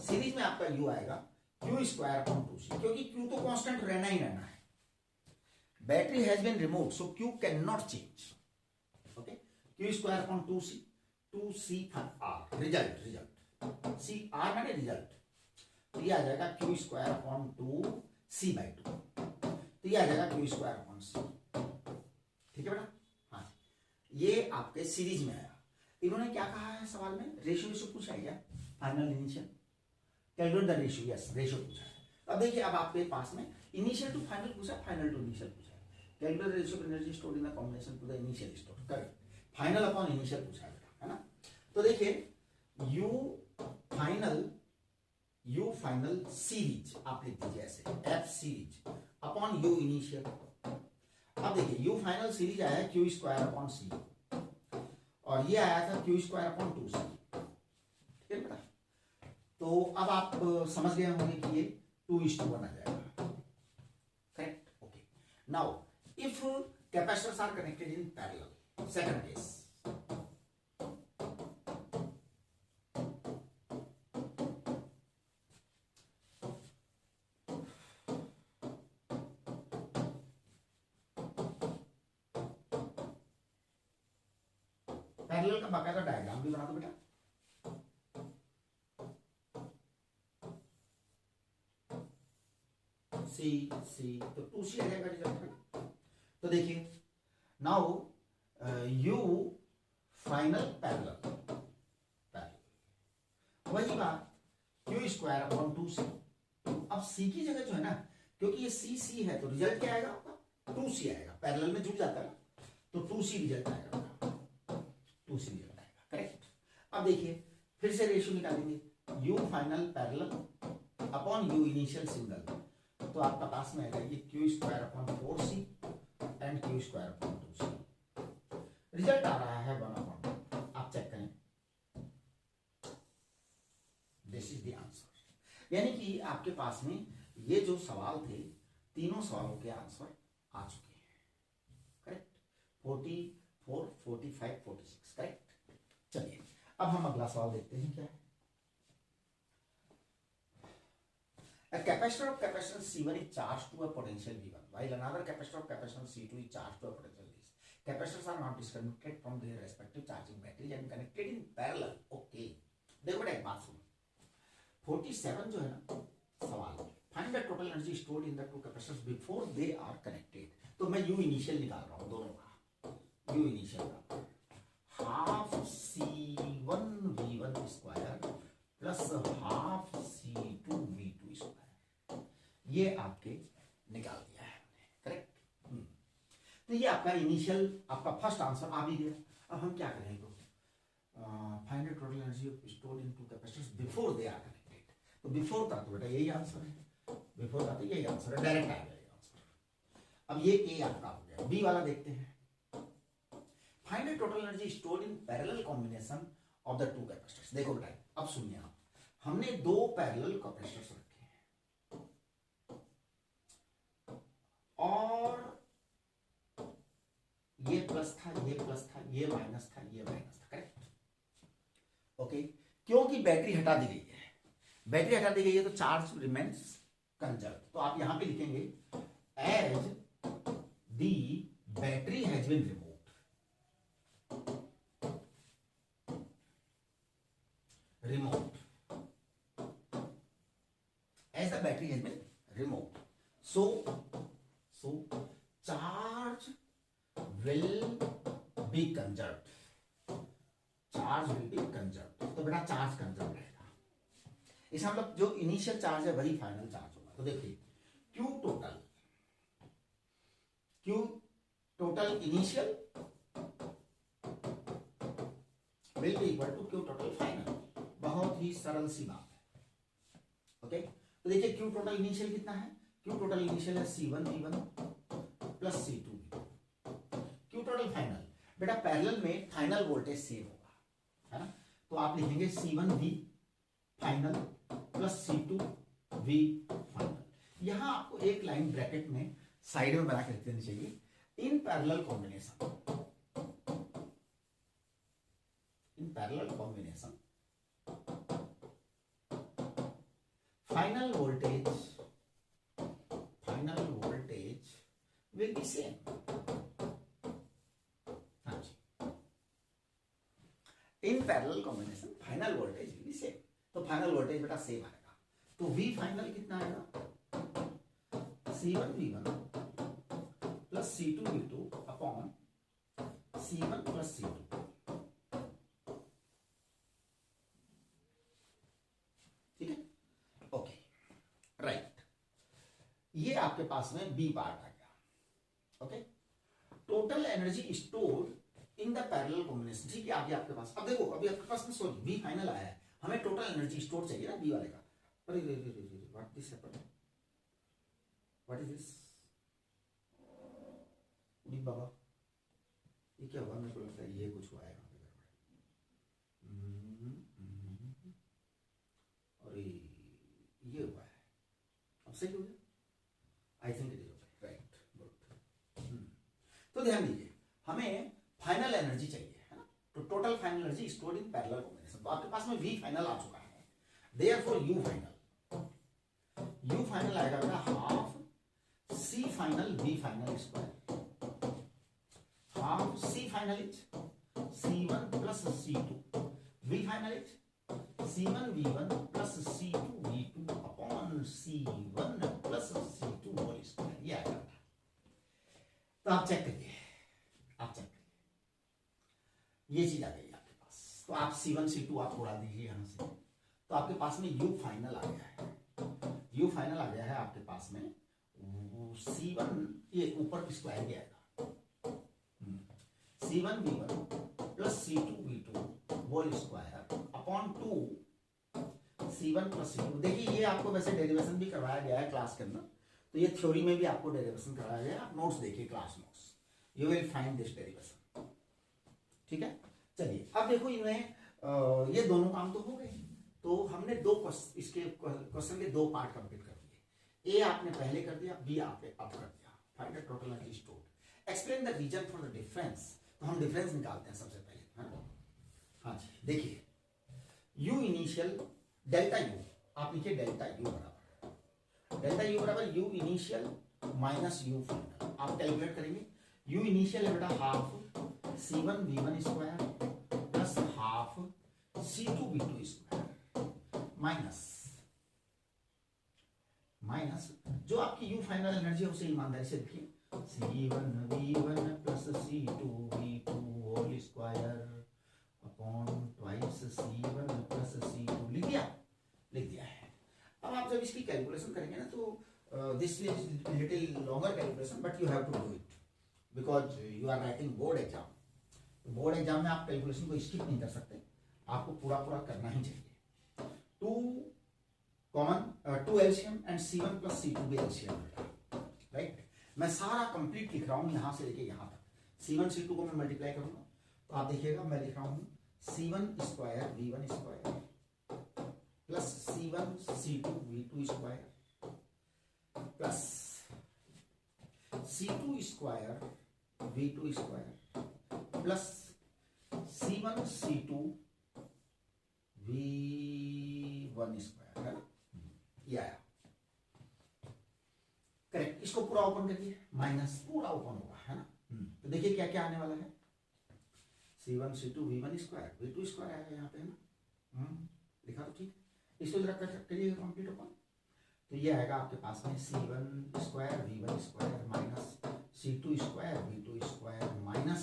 series में आपका यू आएगा Q square upon two C, क्योंकि क्यू तो कांस्टेंट रहना ही रहना है। Battery has been removed, so Q can not change. Okay, Q square upon two C R, result C R माने रिजल्ट, तो ये आ जाएगा Q square upon two C by to, तो ये आ जाएगा क्यू स्क्वायर अपॉन सी। ठीक है बेटा, हाँ, ये आपके सीरीज में आया। इन्होंने क्या कहा है सवाल में, रेशियो पूछा है क्या, final initial, calculate the ratio, yes ratio पूछा है। अब देखिए, अब आपके पास में इनिशियल टू फाइनल पूछा, फाइनल टू इनिशियल पूछा है, calculate the ratio of energy stored in the combination to the initial store, correct. Final upon initial पूछा है बेटा, है ना। तो देखिए, यू फाइनल सीरीज आप लिख दीजिए ऐसे, F series upon U initial. अब देखिए, यू फाइनल सीरीज आया क्यू स्क्वायर अपॉन सी, और ये आया था क्यू स्क्वायर अपॉन टू सी। ठीक है बेटा, तो अब आप समझ गए होंगे कि ये 2:1 आ जाएगा, correct. Okay, now if capacitors are connected in parallel, second case, parallel का बाकायदा डायग्राम भी बना दो बेटा। सी तो 2C आ जाएगा रिजल्ट में। तो देखिए, नाउ यू फाइनल पैरेलल, वही बात क्यू स्क्वायर अपॉन 2C। अब C की जगह जो है ना, क्योंकि ये C है तो रिजल्ट क्या आएगा आपका, 2C आएगा, पैरेलल में जुड़ जाता है ना, तो 2C रिजल्ट आएगा, 2C रिजल्ट आएगा, करेक्ट। अब देखिए, फिर से रेशियो निकालेंगे, U final parallel upon U initial single, तो आपका पास में आएगा ये Q square upon 4C and Q square upon 2C। Result आ रहा है 1/1, आप चेक करें, दिस इज द आंसर। यानी कि आपके पास में ये जो सवाल थे, तीनों सवालों के आंसर आ चुके हैं, करेक्ट। 44, 45, 46, करेक्ट। अब हम अगला सवाल देखते हैं क्या है। A capacitor of capacitance C1 is charged to a potential V1, while another capacitor of capacitance C2 is charged to a potential V. Capacitors are not disconnected from their respective charging batteries and connected in parallel. Okay. देखो बेटा एक बात सुनो, 47 जो है ना सवाल, find the total energy stored in the two capacitors before they are connected. तो मैं यू इनिशियल निकाल रहा हूँ दोनों का, यू इनिशियल का half C1 V1 square plus half C2 V2 square, ये आपके निकाल दिया है हमने, करेक्ट। तो ये आपका इनिशियल, आपका फर्स्ट आंसर आ भी गया। अब हम क्या करें, तो find the total energy stored in two capacitors before they are connected. तो बिफोर था तो बेटा यही आंसर है, बिफोर था तो यही आंसर है, डायरेक्ट आ गया ये आंसर। अब ये ए आपका हो गया। बी वाला देखते हैं, find the total energy stored in parallel combination of the two capacitors. देखो बेटा अब सुनिए आप, हमने दो पैरेलल कैपेसिटर्स रखे हैं और ये प्लस था, ये प्लस था, ये माइनस था, ये माइनस था, करेक्ट। ओके, क्योंकि बैटरी हटा दी गई है, बैटरी हटा दी गई है तो चार्ज रिमेन्स कंजर्व। तो आप यहां पे लिखेंगे as the battery has been removed, as the battery has been removed, so charge will be conserved, charge will be conserved। तो बेटा चार्ज कंजर्व रहेगा, इसका मतलब जो इनिशियल चार्ज है वही फाइनल चार्ज होगा। तो देखिए Q total initial will be equal to Q total final. बहुत ही सरल सी बात है, ओके। तो देखिए Q टोटल इनिशियल कितना है, Q टोटल इनिशियल है C1 V1 plus C2 V2। Q total final, बेटा पैरेलल में फाइनल वोल्टेज सेम होगा, है ना। तो आप लिखेंगे C1 V final plus C2 V final. यहां आपको एक लाइन ब्रैकेट में साइड में बना के लिख देनी चाहिए, in parallel combination, in parallel combination final voltage will be same। हाँ जी, in parallel combination final voltage will be same। तो फाइनल वोल्टेज बेटा सेम आएगा। तो V फाइनल कितना आएगा, C1 V1 plus C2 V2 upon C1 plus C2। ठीक है, okay right. ये आपके पास में बी पार्ट आ गया, okay. Total energy stored in the parallel combination, ठीक है। आगे आपके पास, अब देखो अभी आपके पास में सॉरी बी फाइनल आया है, हमें टोटल एनर्जी स्टोर चाहिए ना बी वाले का। अरे रे रे रे रे, what this happened, what is this, उड़ी बाबा ये क्या हुआ, मेरे को लगता है ये कुछ हुआ है यहाँ पे गड़बड़। अरे ये हुआ है, अब सही हो गया, I think it is okay, right, good. तो ध्यान दीजिए, हमें फाइनल एनर्जी चाहिए, है ना। तो total final energy stored in parallel combination. तो आपके पास में V फाइनल आ चुका है, देयरफॉर U फाइनल आएगा बेटा half C final V final square, half C final is C1 plus C2, V final is C1 V1 plus C2 V2 upon C1 plus C2 whole square, ये आएगा। तो आप check करिए, ये चीज आ गई आपके पास। तो आप C1 C2 आप उड़ा दीजिए यहां से, तो आपके पास में U फाइनल आ गया है, U फाइनल आ गया है आपके पास में C1, ये ऊपर की स्क्वायर भी आएगा, C1 V1 plus C2 V2 whole square upon 2 C1 plus C2। देखिए ये आपको वैसे डेरिवेशन भी करवाया गया है क्लास के अंदर, तो ये थ्योरी में भी आपको डेरिवेशन कराया गया है, आप नोट्स देखिए, class notes, you will find this derivation. ठीक है, चलिए अब देखो इनमें ये दोनों काम तो हो गए। तो हमने इसके क्वेश्चन के दो पार्ट कंप्लीट कर दिए, ए आपने पहले कर दिया, बी आपने अब कर दिया। Find the total energy stored, explain the reason for the difference. तो हम डिफरेंस निकालते हैं सबसे पहले, है ना। हाँ जी, देखिए यू इनिशियल डेल्टा यू, आप लिखिए डेल्टा यू बराबर you initial minus you final. आप कैलकुलेट करेंगे, यू इनिशियल है बेटा half C1 V1 square plus half C2 V2 square minus जो आपकी यू फाइनल एनर्जी है उसे ईमानदारी से लिखिए C1 V1 plus C2 V2 whole square upon twice C1 plus C2। लिख दिया है। अब आप जब इसकी कैलकुलेशन करेंगे ना तो this is little longer calculation but you have to do it because you are writing board exam. Board exam में आप कैलकुलेशन को स्किप नहीं कर सकते, आपको पूरा करना ही चाहिए। To LCM and C1 plus C2 भी एलसीएम, राइट। मैं सारा कंप्लीट लिख रहा हूं यहां से लेके यहां तक। C1 C2 को मैं मल्टीप्लाई करूंगा तो आप देखिएगा मैं लिख रहा हूं C1 square V1 square plus C1 C2 V2 square plus C2 square V2 square plus C1 C2 V1 square, है ना, ये आया करेक्ट। इसको पूरा ओपन करिए, माइनस पूरा ओपन होगा, है ना। तो देखिए क्या क्या आने वाला है, C1 C2 V1 square V2 square आएगा यहाँ पे, है ना। लिखा तो ठीक, इसको जरा करिए कंप्लीट ओपन। तो ये आएगा आपके पास में C1 square V1 square minus C2 square V2 square minus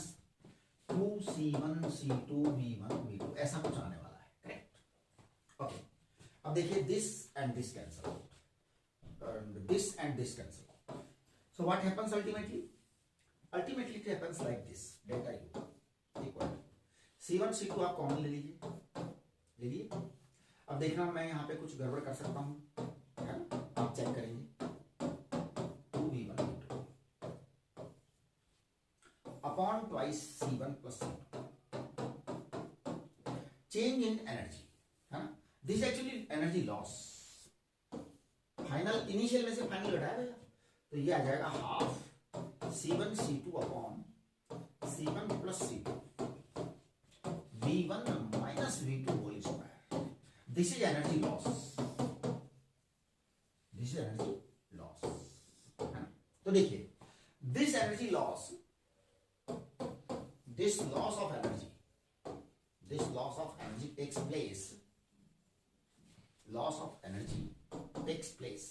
2C1 C2 V1 V2, ऐसा कुछ आने वाला है, करेक्ट। ओके, अब देखिए this and this cancel out, this and this cancel out. So what happens ultimately it happens like this, delta U equal C1 C2 आप common ले लीजिए। अब देखना मैं यहाँ पे कुछ गड़बड़ कर सकता हूँ, है ना, आप चेक करेंगे 2V1 V2 upon twice C1 plus C2, change in energy, है ना। This actually energy loss, final initial में से फाइनल घटाया गया तो ये आ जाएगा half C1 C2 upon C1 plus C2 V1 minus V2 whole square. This is energy loss. तो देखिए this energy loss, this loss of energy takes place. Loss of energy takes place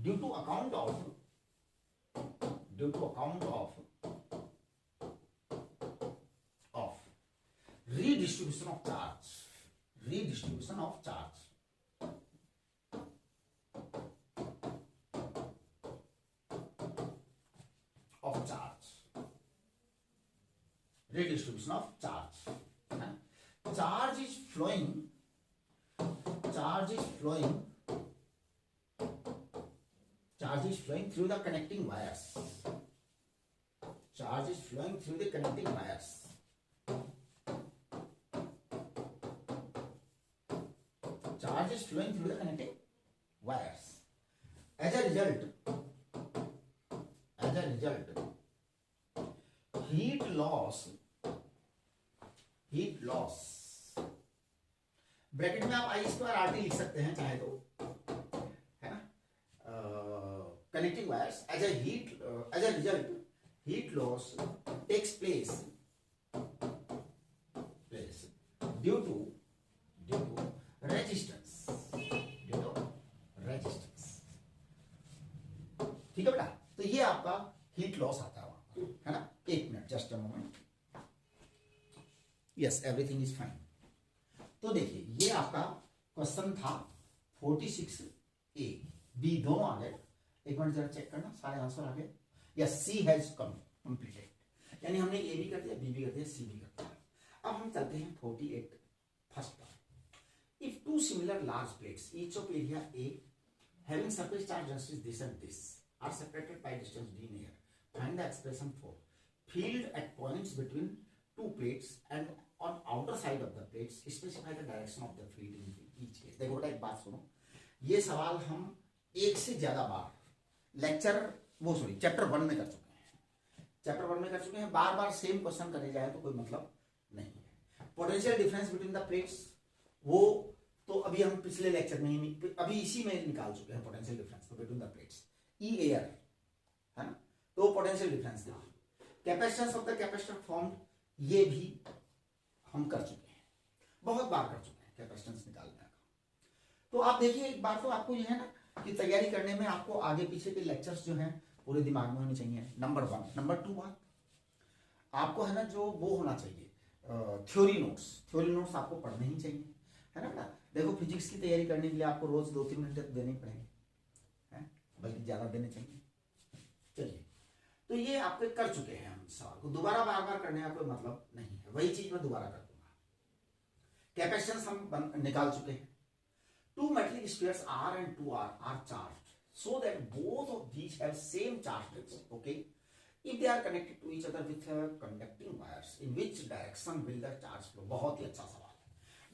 due to account of redistribution of charge redistribution of charge charge is flowing through the connecting wires. Charge is flowing through the connecting wires. Charge is flowing through the connecting wires. As a result, heat loss bracket में आप आई square R T लिख सकते हैं चाहे तो, है ना। Connecting wires as a result heat loss takes place due to resistance, ठीक है बेटा। तो ये आपका हीट लॉस आता है वहां पर, है ना। एक minute, just a moment. Yes, everything is fine. तो देखिए ये आपका क्वेश्चन था 46A B दोनों आ गए। एक मिनट जरा चेक करना, सारे आंसर आ गए। यस, C हैज कंप्लीटेड, यानी हमने A भी कर दिया, B भी कर दिया, C भी कर दिया। अब हम चलते हैं 48 first part. If two similar large plates each of area A having surface charge just this and this are separated by distance d near, find the expression for field at points between two plates and on outer side of the plates, specify the direction of the field in each case। देखो बेटा एक बात सुनो, ये सवाल हम एक से ज्यादा बार चैप्टर 1 में कर चुके हैं। चैप्टर 1 में कर चुके हैं, बार बार सेम क्वेश्चन करे जाए तो कोई मतलब नहीं है। Potential difference between the plates, वो तो अभी हम पिछले लेक्चर में ही अभी इसी में निकाल चुके हैं potential difference between the plates, E air है ना, तो पोटेंशियल डिफरेंस था। Capacitance of the capacitor formed, ये भी हम कर चुके हैं, बहुत बार कर चुके हैं कैपेसिटेंस निकालने का। तो आप देखिए एक बार तो आपको ये है ना कि तैयारी करने में आपको आगे पीछे के लेक्चर्स जो हैं पूरे दिमाग में होने चाहिए, नंबर 1। नंबर 2 बात आपको है ना जो वो होना चाहिए थ्योरी नोट्स आपको पढ़ने ही चाहिए, है ना बेटा। देखो फिजिक्स की तैयारी करने के लिए आपको रोज 2-3 घंटे तो देने ही पड़ेंगे, हैं, बल्कि ज्यादा देने चाहिए। चलिए, तो ये आपके कर चुके हैं हम सवाल को, दोबारा बार बार करने का कोई मतलब नहीं है, वही चीज मैं दोबारा कर दूंगा। कैपेसिटेंस हम निकाल चुके हैं। Two metallic spheres R and 2R are charged so that both of these have same charge density. Okay, if they are connected to each other with conducting wires, in which direction will the charge flow? बहुत ही अच्छा सवाल है।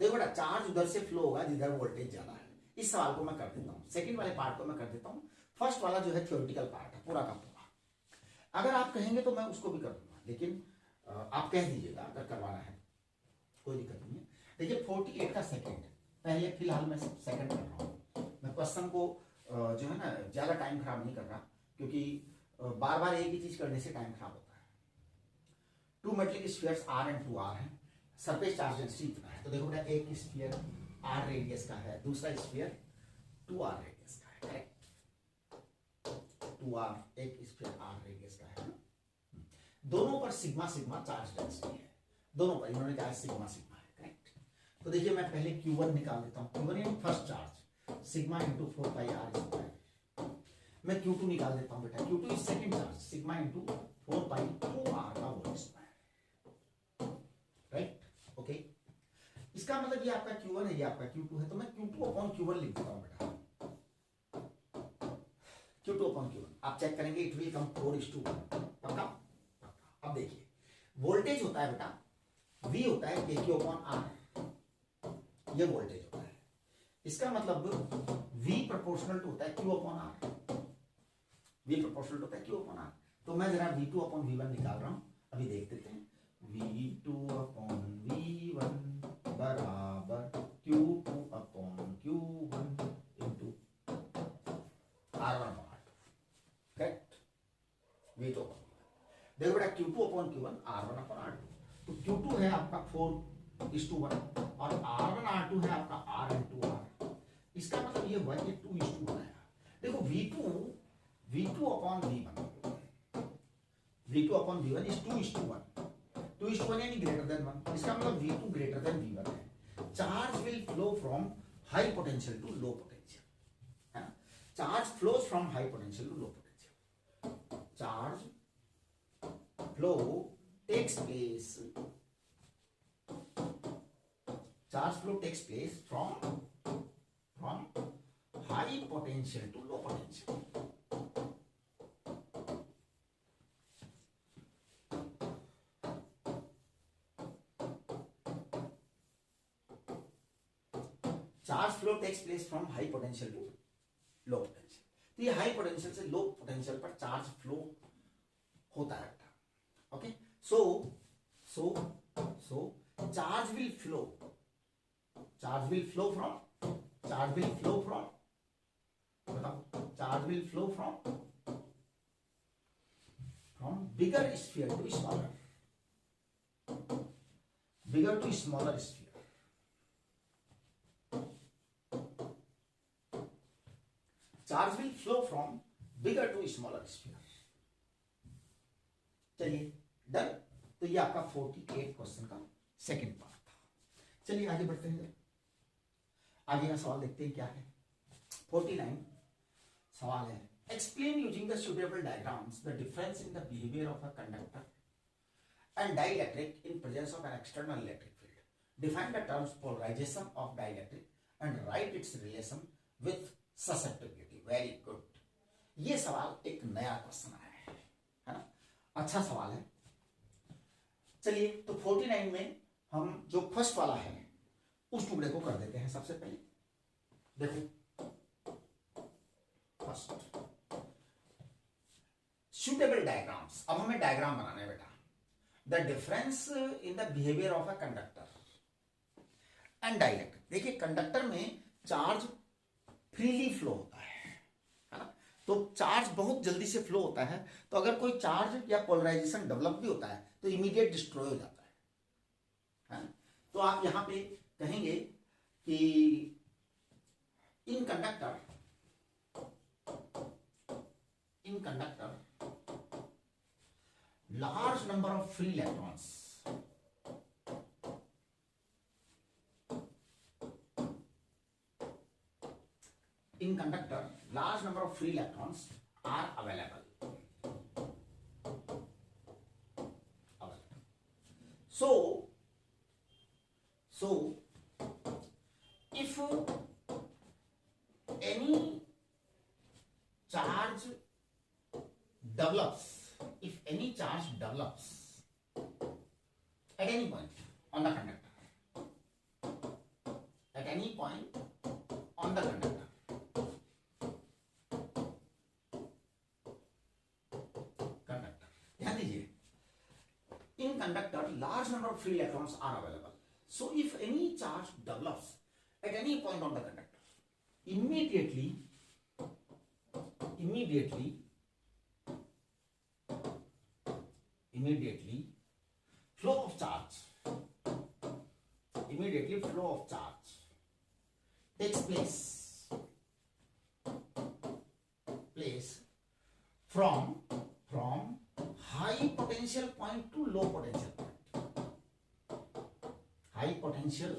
देखो बेटा, charge उधर से flow होगा जिधर वोल्टेज ज्यादा है। इस सवाल को मैं कर देता हूँ, सेकंड वाले पार्ट को मैं कर देता हूँ, फर्स्ट वाला जो है थ्योरेटिकल पार्ट है पूरा का पूरा। अगर आप कहेंगे तो मैं उसको भी कर दूंगा, लेकिन आप कह दीजिएगा अगर करवाना है, कोई दिक्कत नहीं है। देखिए 48 का सेकेंड, पहले फिलहाल मैं सेकंड कर रहा हूँ, मैं क्वेश्चन को जो है ना ज्यादा टाइम खराब नहीं कर रहा, क्योंकि बार बार एक ही चीज करने से टाइम खराब होता है। 2 metallic spheres R and 2R है, सरफेस चार्ज डेंसिटी इतना है। तो देखो बेटा, एक स्फीयर R रेडियस का है, दूसरा स्फीयर 2R रेडियस का है, करेक्ट। 2R एक स्फीयर R रेडियस का है, दोनों पर सिग्मा सिग्मा चार्ज डेंसिटी है, दोनों पर इन्होंने कहा सिग्मा सिग्मा है, करेक्ट। तो देखिए मैं पहले Q1 निकाल देता हूँ, Q1 यानी फर्स्ट चार्ज, सिग्मा इंटू 4 पाई R स्क्वायर। मैं Q2 निकाल देता हूँ बेटा, Q2 is second charge, sigma into 4 pi 2R का होल स्क्वायर, राइट। ओके, इसका मतलब ये आपका Q1 है, ये आपका Q2 है, तो मैं Q2 अपॉन Q1 लिख देता हूँ बेटा, Q2 अपॉन Q1। आप चेक करेंगे इट विल कम 4:1, पक्का। अब देखिए वोल्टेज होता है बेटा, V होता है KQ अपॉन R, ये वोल्टेज होता है। इसका मतलब V प्रोपोर्शनल टू होता है Q upon R, V proportional होता है Q अपॉन R। तो मैं जरा V2 अपॉन V1 निकाल रहा हूं, अभी देख लेते हैं। V2 अपॉन V1 बराबर Q2 upon Q1 into R1 upon R2, correct. V2 upon देखो बेटा, Q2 upon Q1 R1 upon R2, तो Q2 है आपका 4:1 और R1 R2 है आपका R into R। इसका मतलब ये हुआ कि 2:1 आया। देखो V2 अपॉन V1 इज 2:1 यानी ग्रेटर देन 1। इसका मतलब V2 ग्रेटर देन V1 है। Charge will flow from high potential to low potential, है ना। Charge flows from high potential to low potential. Charge flow takes place, charge flow takes place from high potential to low potential. Charge flow takes place from high potential to low potential. तो ये high potential से low potential पर charge flow होता है। Okay, so charge will flow from bigger sphere to smaller, bigger to smaller sphere। Charge will flow from bigger to smaller sphere. चलिए done. तो ये आपका 48 क्वेश्चन का सेकंड पार्ट था। चलिए आगे बढ़ते हैं, आगे का सवाल देखते हैं क्या है। 49 सवाल है, explain using the suitable diagrams the difference in the behaviour of a conductor and dielectric in presence of an external electric field. Define the terms polarization of dielectric and write its relation with susceptibility. Very good, ये सवाल एक नया question आया है ना, अच्छा सवाल है। चलिए तो 49 में हम जो फर्स्ट वाला है उस टुकड़े को कर देते हैं सबसे पहले। देखो फर्स्ट सुटेबल डायग्राम्स। अब हमें डायग्राम बनाना है बेटा। The difference in the behaviour of a conductor and dielectric. देखिए कंडक्टर में चार्ज फ्रीली फ्लो होता है ना, तो चार्ज बहुत जल्दी से फ्लो होता है। तो अगर कोई चार्ज या पोलराइजेशन डेवलप भी होता है तो इमीडिएट डिस्ट्रॉय हो जाता है ना? तो आप यहां पे कहेंगे कि इन conductor large number of free electrons in conductor large number of free electrons are available. So if any charge develops at any point on the conductor, ध्यान दीजिए, in conductor large number of free electrons are available. So if any charge develops at any point on the conductor, immediately flow of charge takes place from high potential point to low potential point. High potential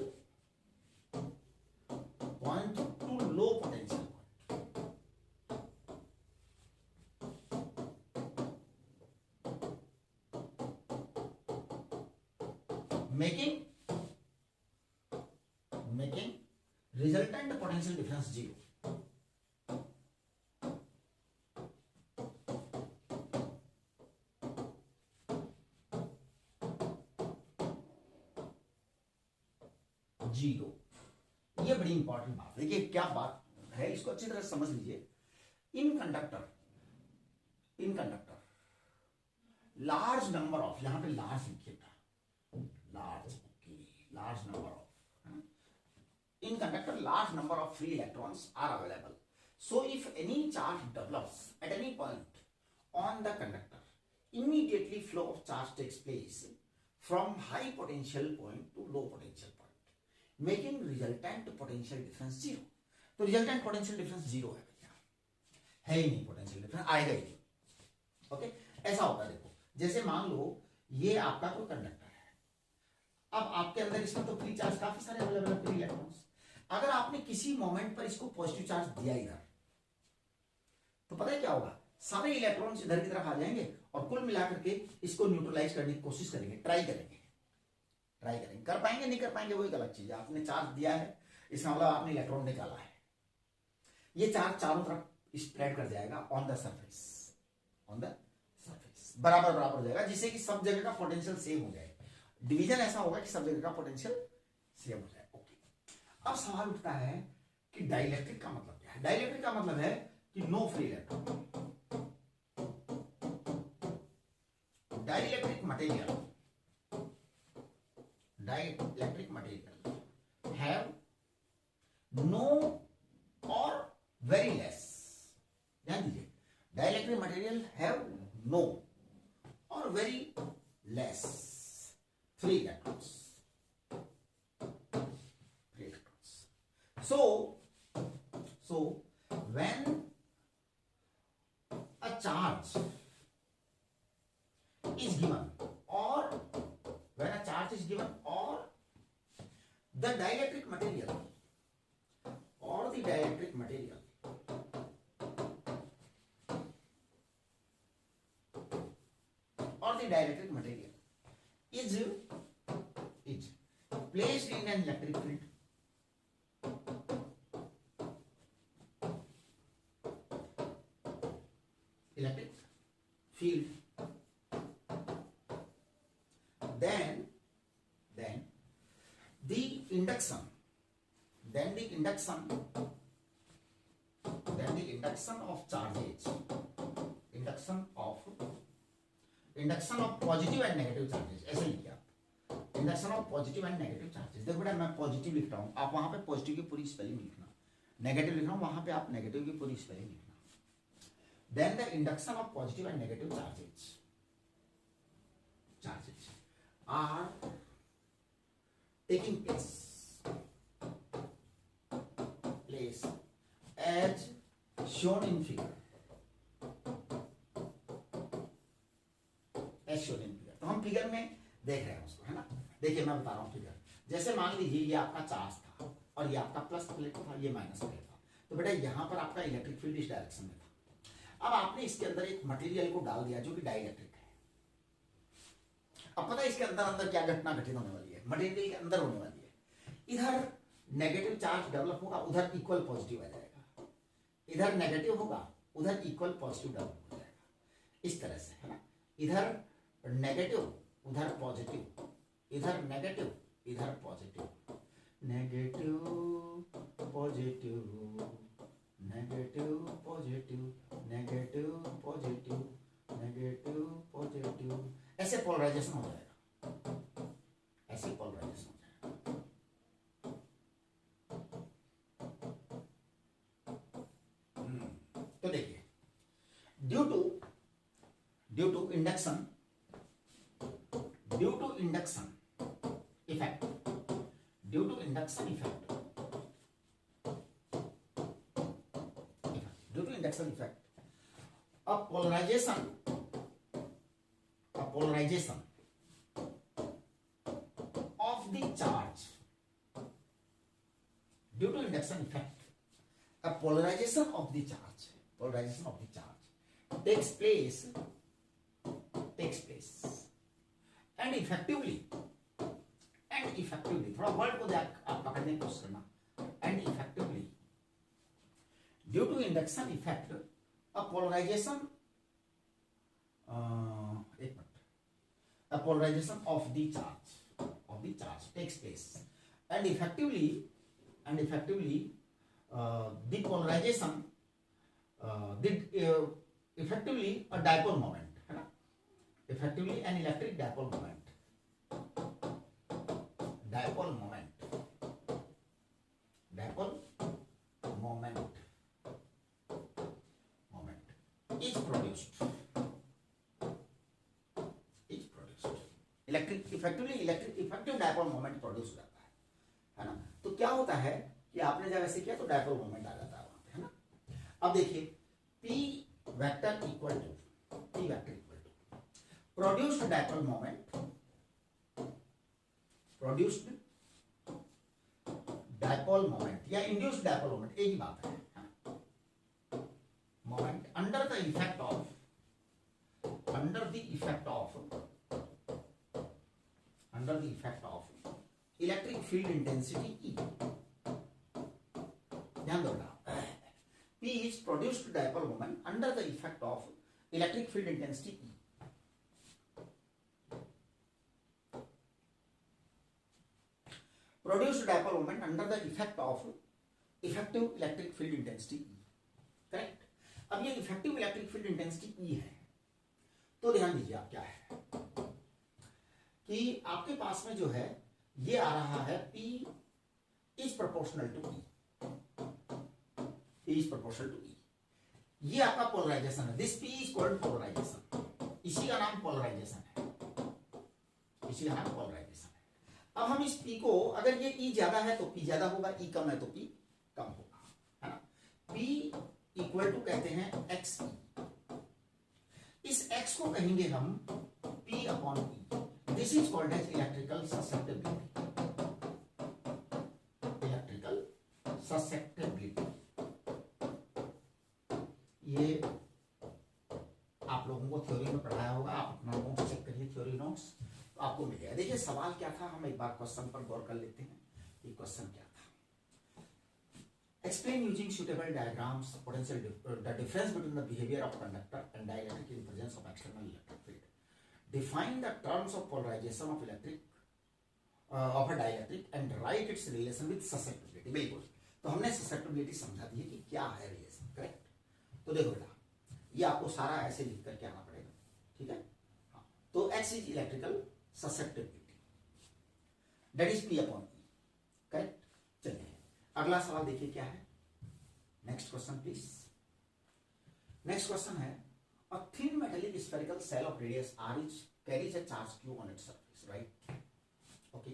point to low potential point. Making resultant potential difference zero. ये बड़ी important बात। देखिए क्या बात है, इसको अच्छी तरह समझ लीजिए। इन कंडक्टर लार्ज नंबर ऑफ, यहां पे लार्ज लिखिए था, large number of in conductor large number of free electrons are available. So if any charge develops at any point on the conductor, immediately flow of charge takes place from high potential point to low potential point, making resultant potential difference zero. तो resultant potential difference zero है भैया, है ही नहीं, potential difference आएगा ही नहीं। Okay, ऐसा होता है। देखो जैसे मान लो ये आपका कोई कंडक्टर है, अब आपके अंदर इसमें तो फ्री चार्ज काफी सारे अवेलेबल है, फ्री इलेक्ट्रॉन्स। अगर आपने किसी मोमेंट पर इसको पॉजिटिव चार्ज दिया इधर, तो पता है क्या होगा, सारे इलेक्ट्रॉन्स इधर की तरफ आ जाएंगे और कुल मिलाकर के इसको न्यूट्रलाइज करने की कोशिश करेंगे, ट्राई करेंगे। कर पाएंगे नहीं कर पाएंगे वो एक अलग चीज है। आपने चार्ज दिया है, इसका मतलब आपने इलेक्ट्रॉन निकाला है, ये चार्ज चारों तरफ स्प्रेड कर जाएगा ऑन द सरफेस, बराबर हो जाएगा, जिससे कि सब जगह का पोटेंशियल सेम हो जाए। डिवीजन ऐसा होगा कि सब जगह का पोटेंशियल सेम हो जाए। ओके, अब सवाल उठता है कि डाइलेक्ट्रिक का मतलब क्या है। डाइलेक्ट्रिक का मतलब है कि no free electron. Dielectric material have no और वेरी लेस, ध्यान दीजिए, डाइलेक्ट्रिक मटेरियल हैव नो और very less free electrons. So when a charge is given or the dielectric material is placed in an electric field, then the induction of charges, induction of induction of positive and negative charges, ऐसे लिखिए आप, induction of positive and negative charges. देखो बेटा मैं positive लिख रहा हूँ, आप वहां पे पॉजिटिव की पूरी स्पेलिंग लिखना, नेगेटिव लिख रहा हूँ वहां पे आप नेगेटिव की पूरी स्पेलिंग लिखना। Then the induction of positive and negative charges are taking place as shown in figure, as shown in figure। तो हम फिगर में देख रहे हैं उसको, है ना। देखिए मैं बता रहा हूँ फिगर, जैसे मान लीजिए ये आपका चार्ज था और ये आपका प्लस प्लेट था, ये माइनस प्लेट था, तो बेटा यहाँ पर आपका इलेक्ट्रिक फील्ड इस डायरेक्शन में था। अब आपने इसके अंदर एक मटेरियल को डाल दिया जो कि डाइलेक्ट्रिक है। अब पता है इसके अंदर अंदर क्या घटना घटित होने वाली है, मटेरियल के अंदर होने वाली है। इधर नेगेटिव चार्ज डेवलप होगा, उधर इक्वल पॉजिटिव आ जाएगा, इधर नेगेटिव होगा, उधर इक्वल पॉजिटिव डेवलप हो जाएगा, इस तरह से, है ना। इधर नेगेटिव उधर पॉजिटिव, इधर नेगेटिव इधर positive, negative positive negative positive negative positive negative positive, ऐसे पोलराइजेशन हो जाएगा, ऐसे पोलराइजेशन हो जाएगा। तो देखिए due to induction effect, due to induction effect a polarization of the charge, due to induction effect a polarization of the charge takes place and effectively थोड़ा word को आप पकड़ने की कोशिश करना, and effectively due to induction effect a polarization of the charge takes place and effectively the polarization effectively a dipole moment, है ना, effectively an electric dipole moment is produced effective dipole moment produce करता है ना। तो क्या होता है कि आपने जब ऐसे किया तो डायपोल मोमेंट आ जाता है वहां पे, है ना। अब देखिए P vector equal to produced dipole moment, या इंड्यूस्ड डायपोल मोमेंट, एक ही बात है, moment under the effect of electric field intensity E। ध्यान दो ना, P is produced dipole moment under the effect of electric field intensity E। Produced dipole moment under the effect of effective electric field intensity E, correct. अब ये effective electric field intensity E है, तो ध्यान दीजिए आप क्या है कि आपके पास में जो है ये आ रहा है P is proportional to E, ये आपका पोलराइजेशन है, this P is called polarization, इसी का नाम पोलराइजेशन है। अब हम इस P को, अगर ये E ज्यादा है तो P ज्यादा होगा, E कम है तो P कम होगा, है ना। P इक्वल टू कहते हैं XE, इस X को कहेंगे हम P upon E, this is called as electrical susceptibility. ये आप लोगों को थ्योरी में पढ़ाया होगा, आप अपना नोट्स चेक करिए, थ्योरी नोट्स, तो आपको मिलेगा। देखिए सवाल क्या था, हम एक बार क्वेश्चन पर गौर कर लेते हैं। ये क्वेश्चन क्या था, explain using suitable diagrams potential the difference between the behaviour of conductor and dielectric in presence of external electric field, define the terms of polarization of electric of a dielectric and write its relation with susceptibility. बिल्कुल, तो हमने susceptibility समझा दी है कि क्या है relation, correct. तो देखो बेटा ये आपको सारा ऐसे लिख करके आना पड़ेगा, ठीक है। हाँ x is electrical susceptibility, that is P upon E, correct. चलिए अगला सवाल देखिए क्या है। Next question please. Next question है, a thin metallic spherical cell of radius r is carries a charge q on its surface, right? Okay.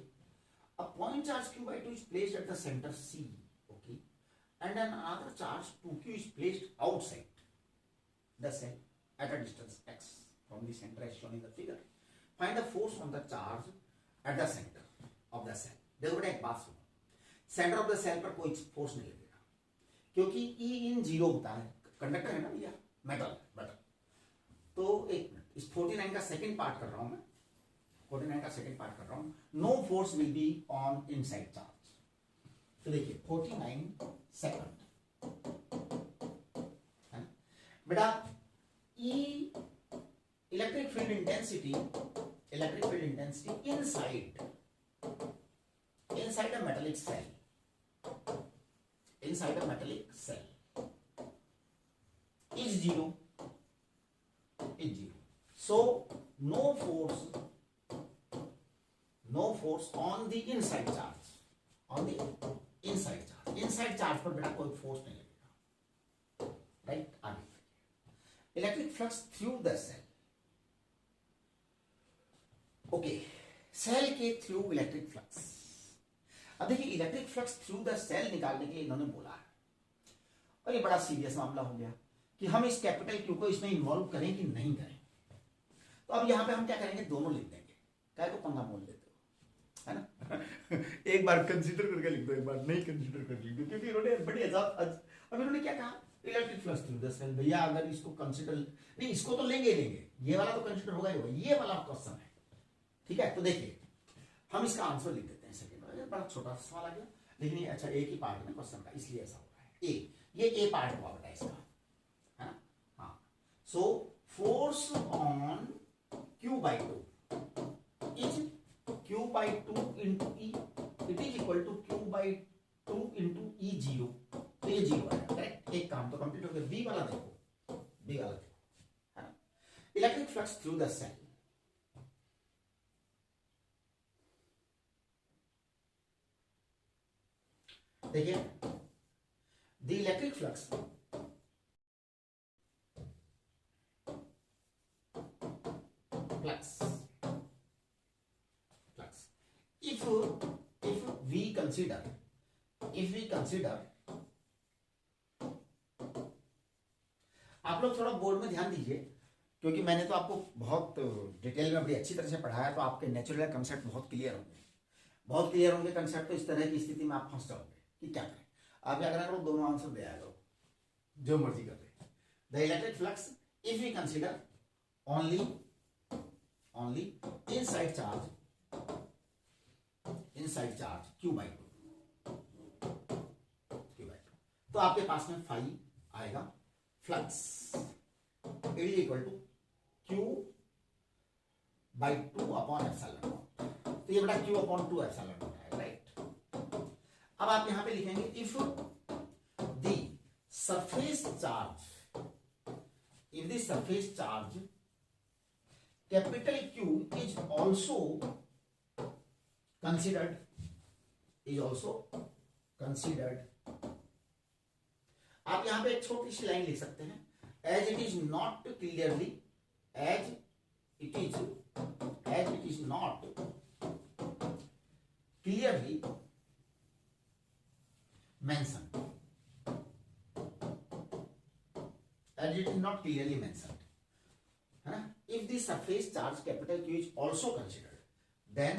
A point charge q by 2 is placed at the center C, okay, and another charge 2q is placed outside the cell at a distance x from the center as shown in the figure. Find the force on the charge at the center of the cell. देखो बेटा एक बात सुनो, centre of the cell पर कोई force नहीं लगेगा क्योंकि E इन जीरो होता है, कंडक्टर है ना भैया, मेटल। तो एक मिनट, इस 49 का सेकंड पार्ट कर रहा हूं मैं, 49 का सेकंड पार्ट कर रहा हूं। No force will be on inside charge. तो देखिए 49 सेकंड है ना बेटा। E electric field intensity inside a metallic shell, inside a metallic cell is zero. So no force on the inside charge, inside charge पर बेटा कोई force नहीं लगेगा, राइट। आगे electric flux through the cell, okay, cell के थ्रू electric flux. अब देखिए electric flux through the cell निकालने के लिए इन्होंने बोला है, और ये बड़ा सीरियस मामला हो गया कि हम इस कैपिटल क्यू को इसमें इन्वॉल्व करें कि नहीं करें। तो अब यहां पे हम क्या करेंगे, दोनों लिख देंगे, क्या को पंगा मोल लेते हो, है ना। एक बार कंसीडर करके लिख दो, एक बार नहीं कंसीडर करके लिख दो, क्योंकि इन्होंने बड़ी अब इन्होंने क्या कहा, electric flux through the cell. भैया अगर इसको कंसीडर नहीं, इसको तो लेंगे, ये वाला तो कंसीडर होगा ही होगा, ये वाला क्वेश्चन है, ठीक है। तो देखिए हम इसका आंसर लिख देते हैं सेकंड, बड़ा छोटा सवाल आ गया, लेकिन ये अच्छा एक ही पार्ट में क्वेश्चन का, इसलिए ऐसा हो रहा है। ये ए पार्ट हुआ बेटा इसका, है ना। हाँ, so force on Q by 2 is Q by 2 into E, it is equal to Q by 2 into E0, तो ये जीरो है, करेक्ट। एक काम तो कंप्लीट हो गया। बी वाला देखो, है ना। Electric flux through the shell, देखिए the electric flux if we consider आप लोग थोड़ा बोर्ड में ध्यान दीजिए, क्योंकि मैंने तो आपको बहुत डिटेल में बड़ी अच्छी तरह से पढ़ाया, तो आपके नेचुरल कंसेप्ट बहुत क्लियर होंगे कंसेप्ट। तो इस तरह की स्थिति में आप फंस जाओगे कि क्या करें। आप क्या करा करो, दोनों आंसर दे आया करो, जो मर्जी कर ले। The electric flux if we consider only inside charge Q by 2, तो आपके पास में फाई आएगा, flux is equal to Q by 2 upon epsilon naught. तो ये बेटा Q अपॉन 2 एप्सिलॉन नॉट है, राइट। अब आप यहां पे लिखेंगे if the surface charge capital Q is also considered, आप यहां पे एक छोटी सी लाइन लिख सकते हैं, as it is not clearly mentioned, है ना। If the surface charge capital Q is also considered, then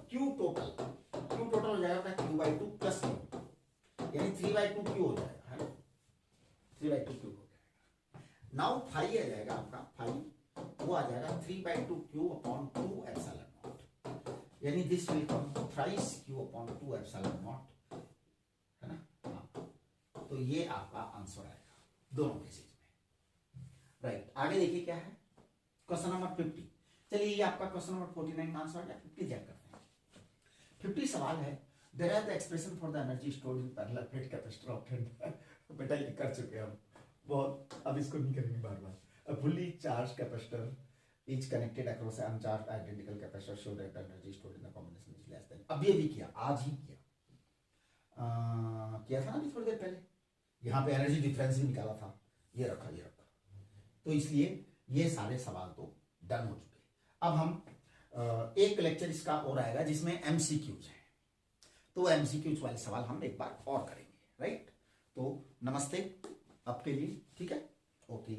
Q total हो जाएगा Q by 2 प्लस Q, यानी 3 by 2 Q हो जाएगा, है ना। 3 by 2 Q हो जाएगा। नाउ फाई आ जाएगा आपका, फाई वो आ जाएगा 3 by 2 Q upon 2 epsilon not, यानी this will come thrice Q upon 2 epsilon not, है ना। हाँ, तो ये आपका आंसर आएगा दोनों केसेस में, राइट। आगे देखिए क्या है, क्वेश्चन नंबर 50। चलिए ये आपका क्वेश्चन नंबर 49 का आंसर है, 50 चेक करते हैं। 50 सवाल है, there are the expression for the energy stored in parallel plate capacitor of 10। बेटा ये कर चुके हैं हम बहुत, अब इसको नहीं करेंगे बार बार। A fully charged capacitor is connected across uncharged identical capacitor show that energy stored in the combination is less than. अब ये भी किया, आज ही किया किया था ना अभी थोड़ी देर पहले, यहाँ पे एनर्जी डिफरेंस भी निकाला था, ये रखा ये रखा। तो इसलिए ये सारे सवाल तो डन हो चुके। अब हम एक लेक्चर इसका और आएगा जिसमें एमसीक्यूज है, तो एमसीक्यूज वाले सवाल हम एक बार और करेंगे, राइट। तो नमस्ते आपके लिए, ठीक है, ओके।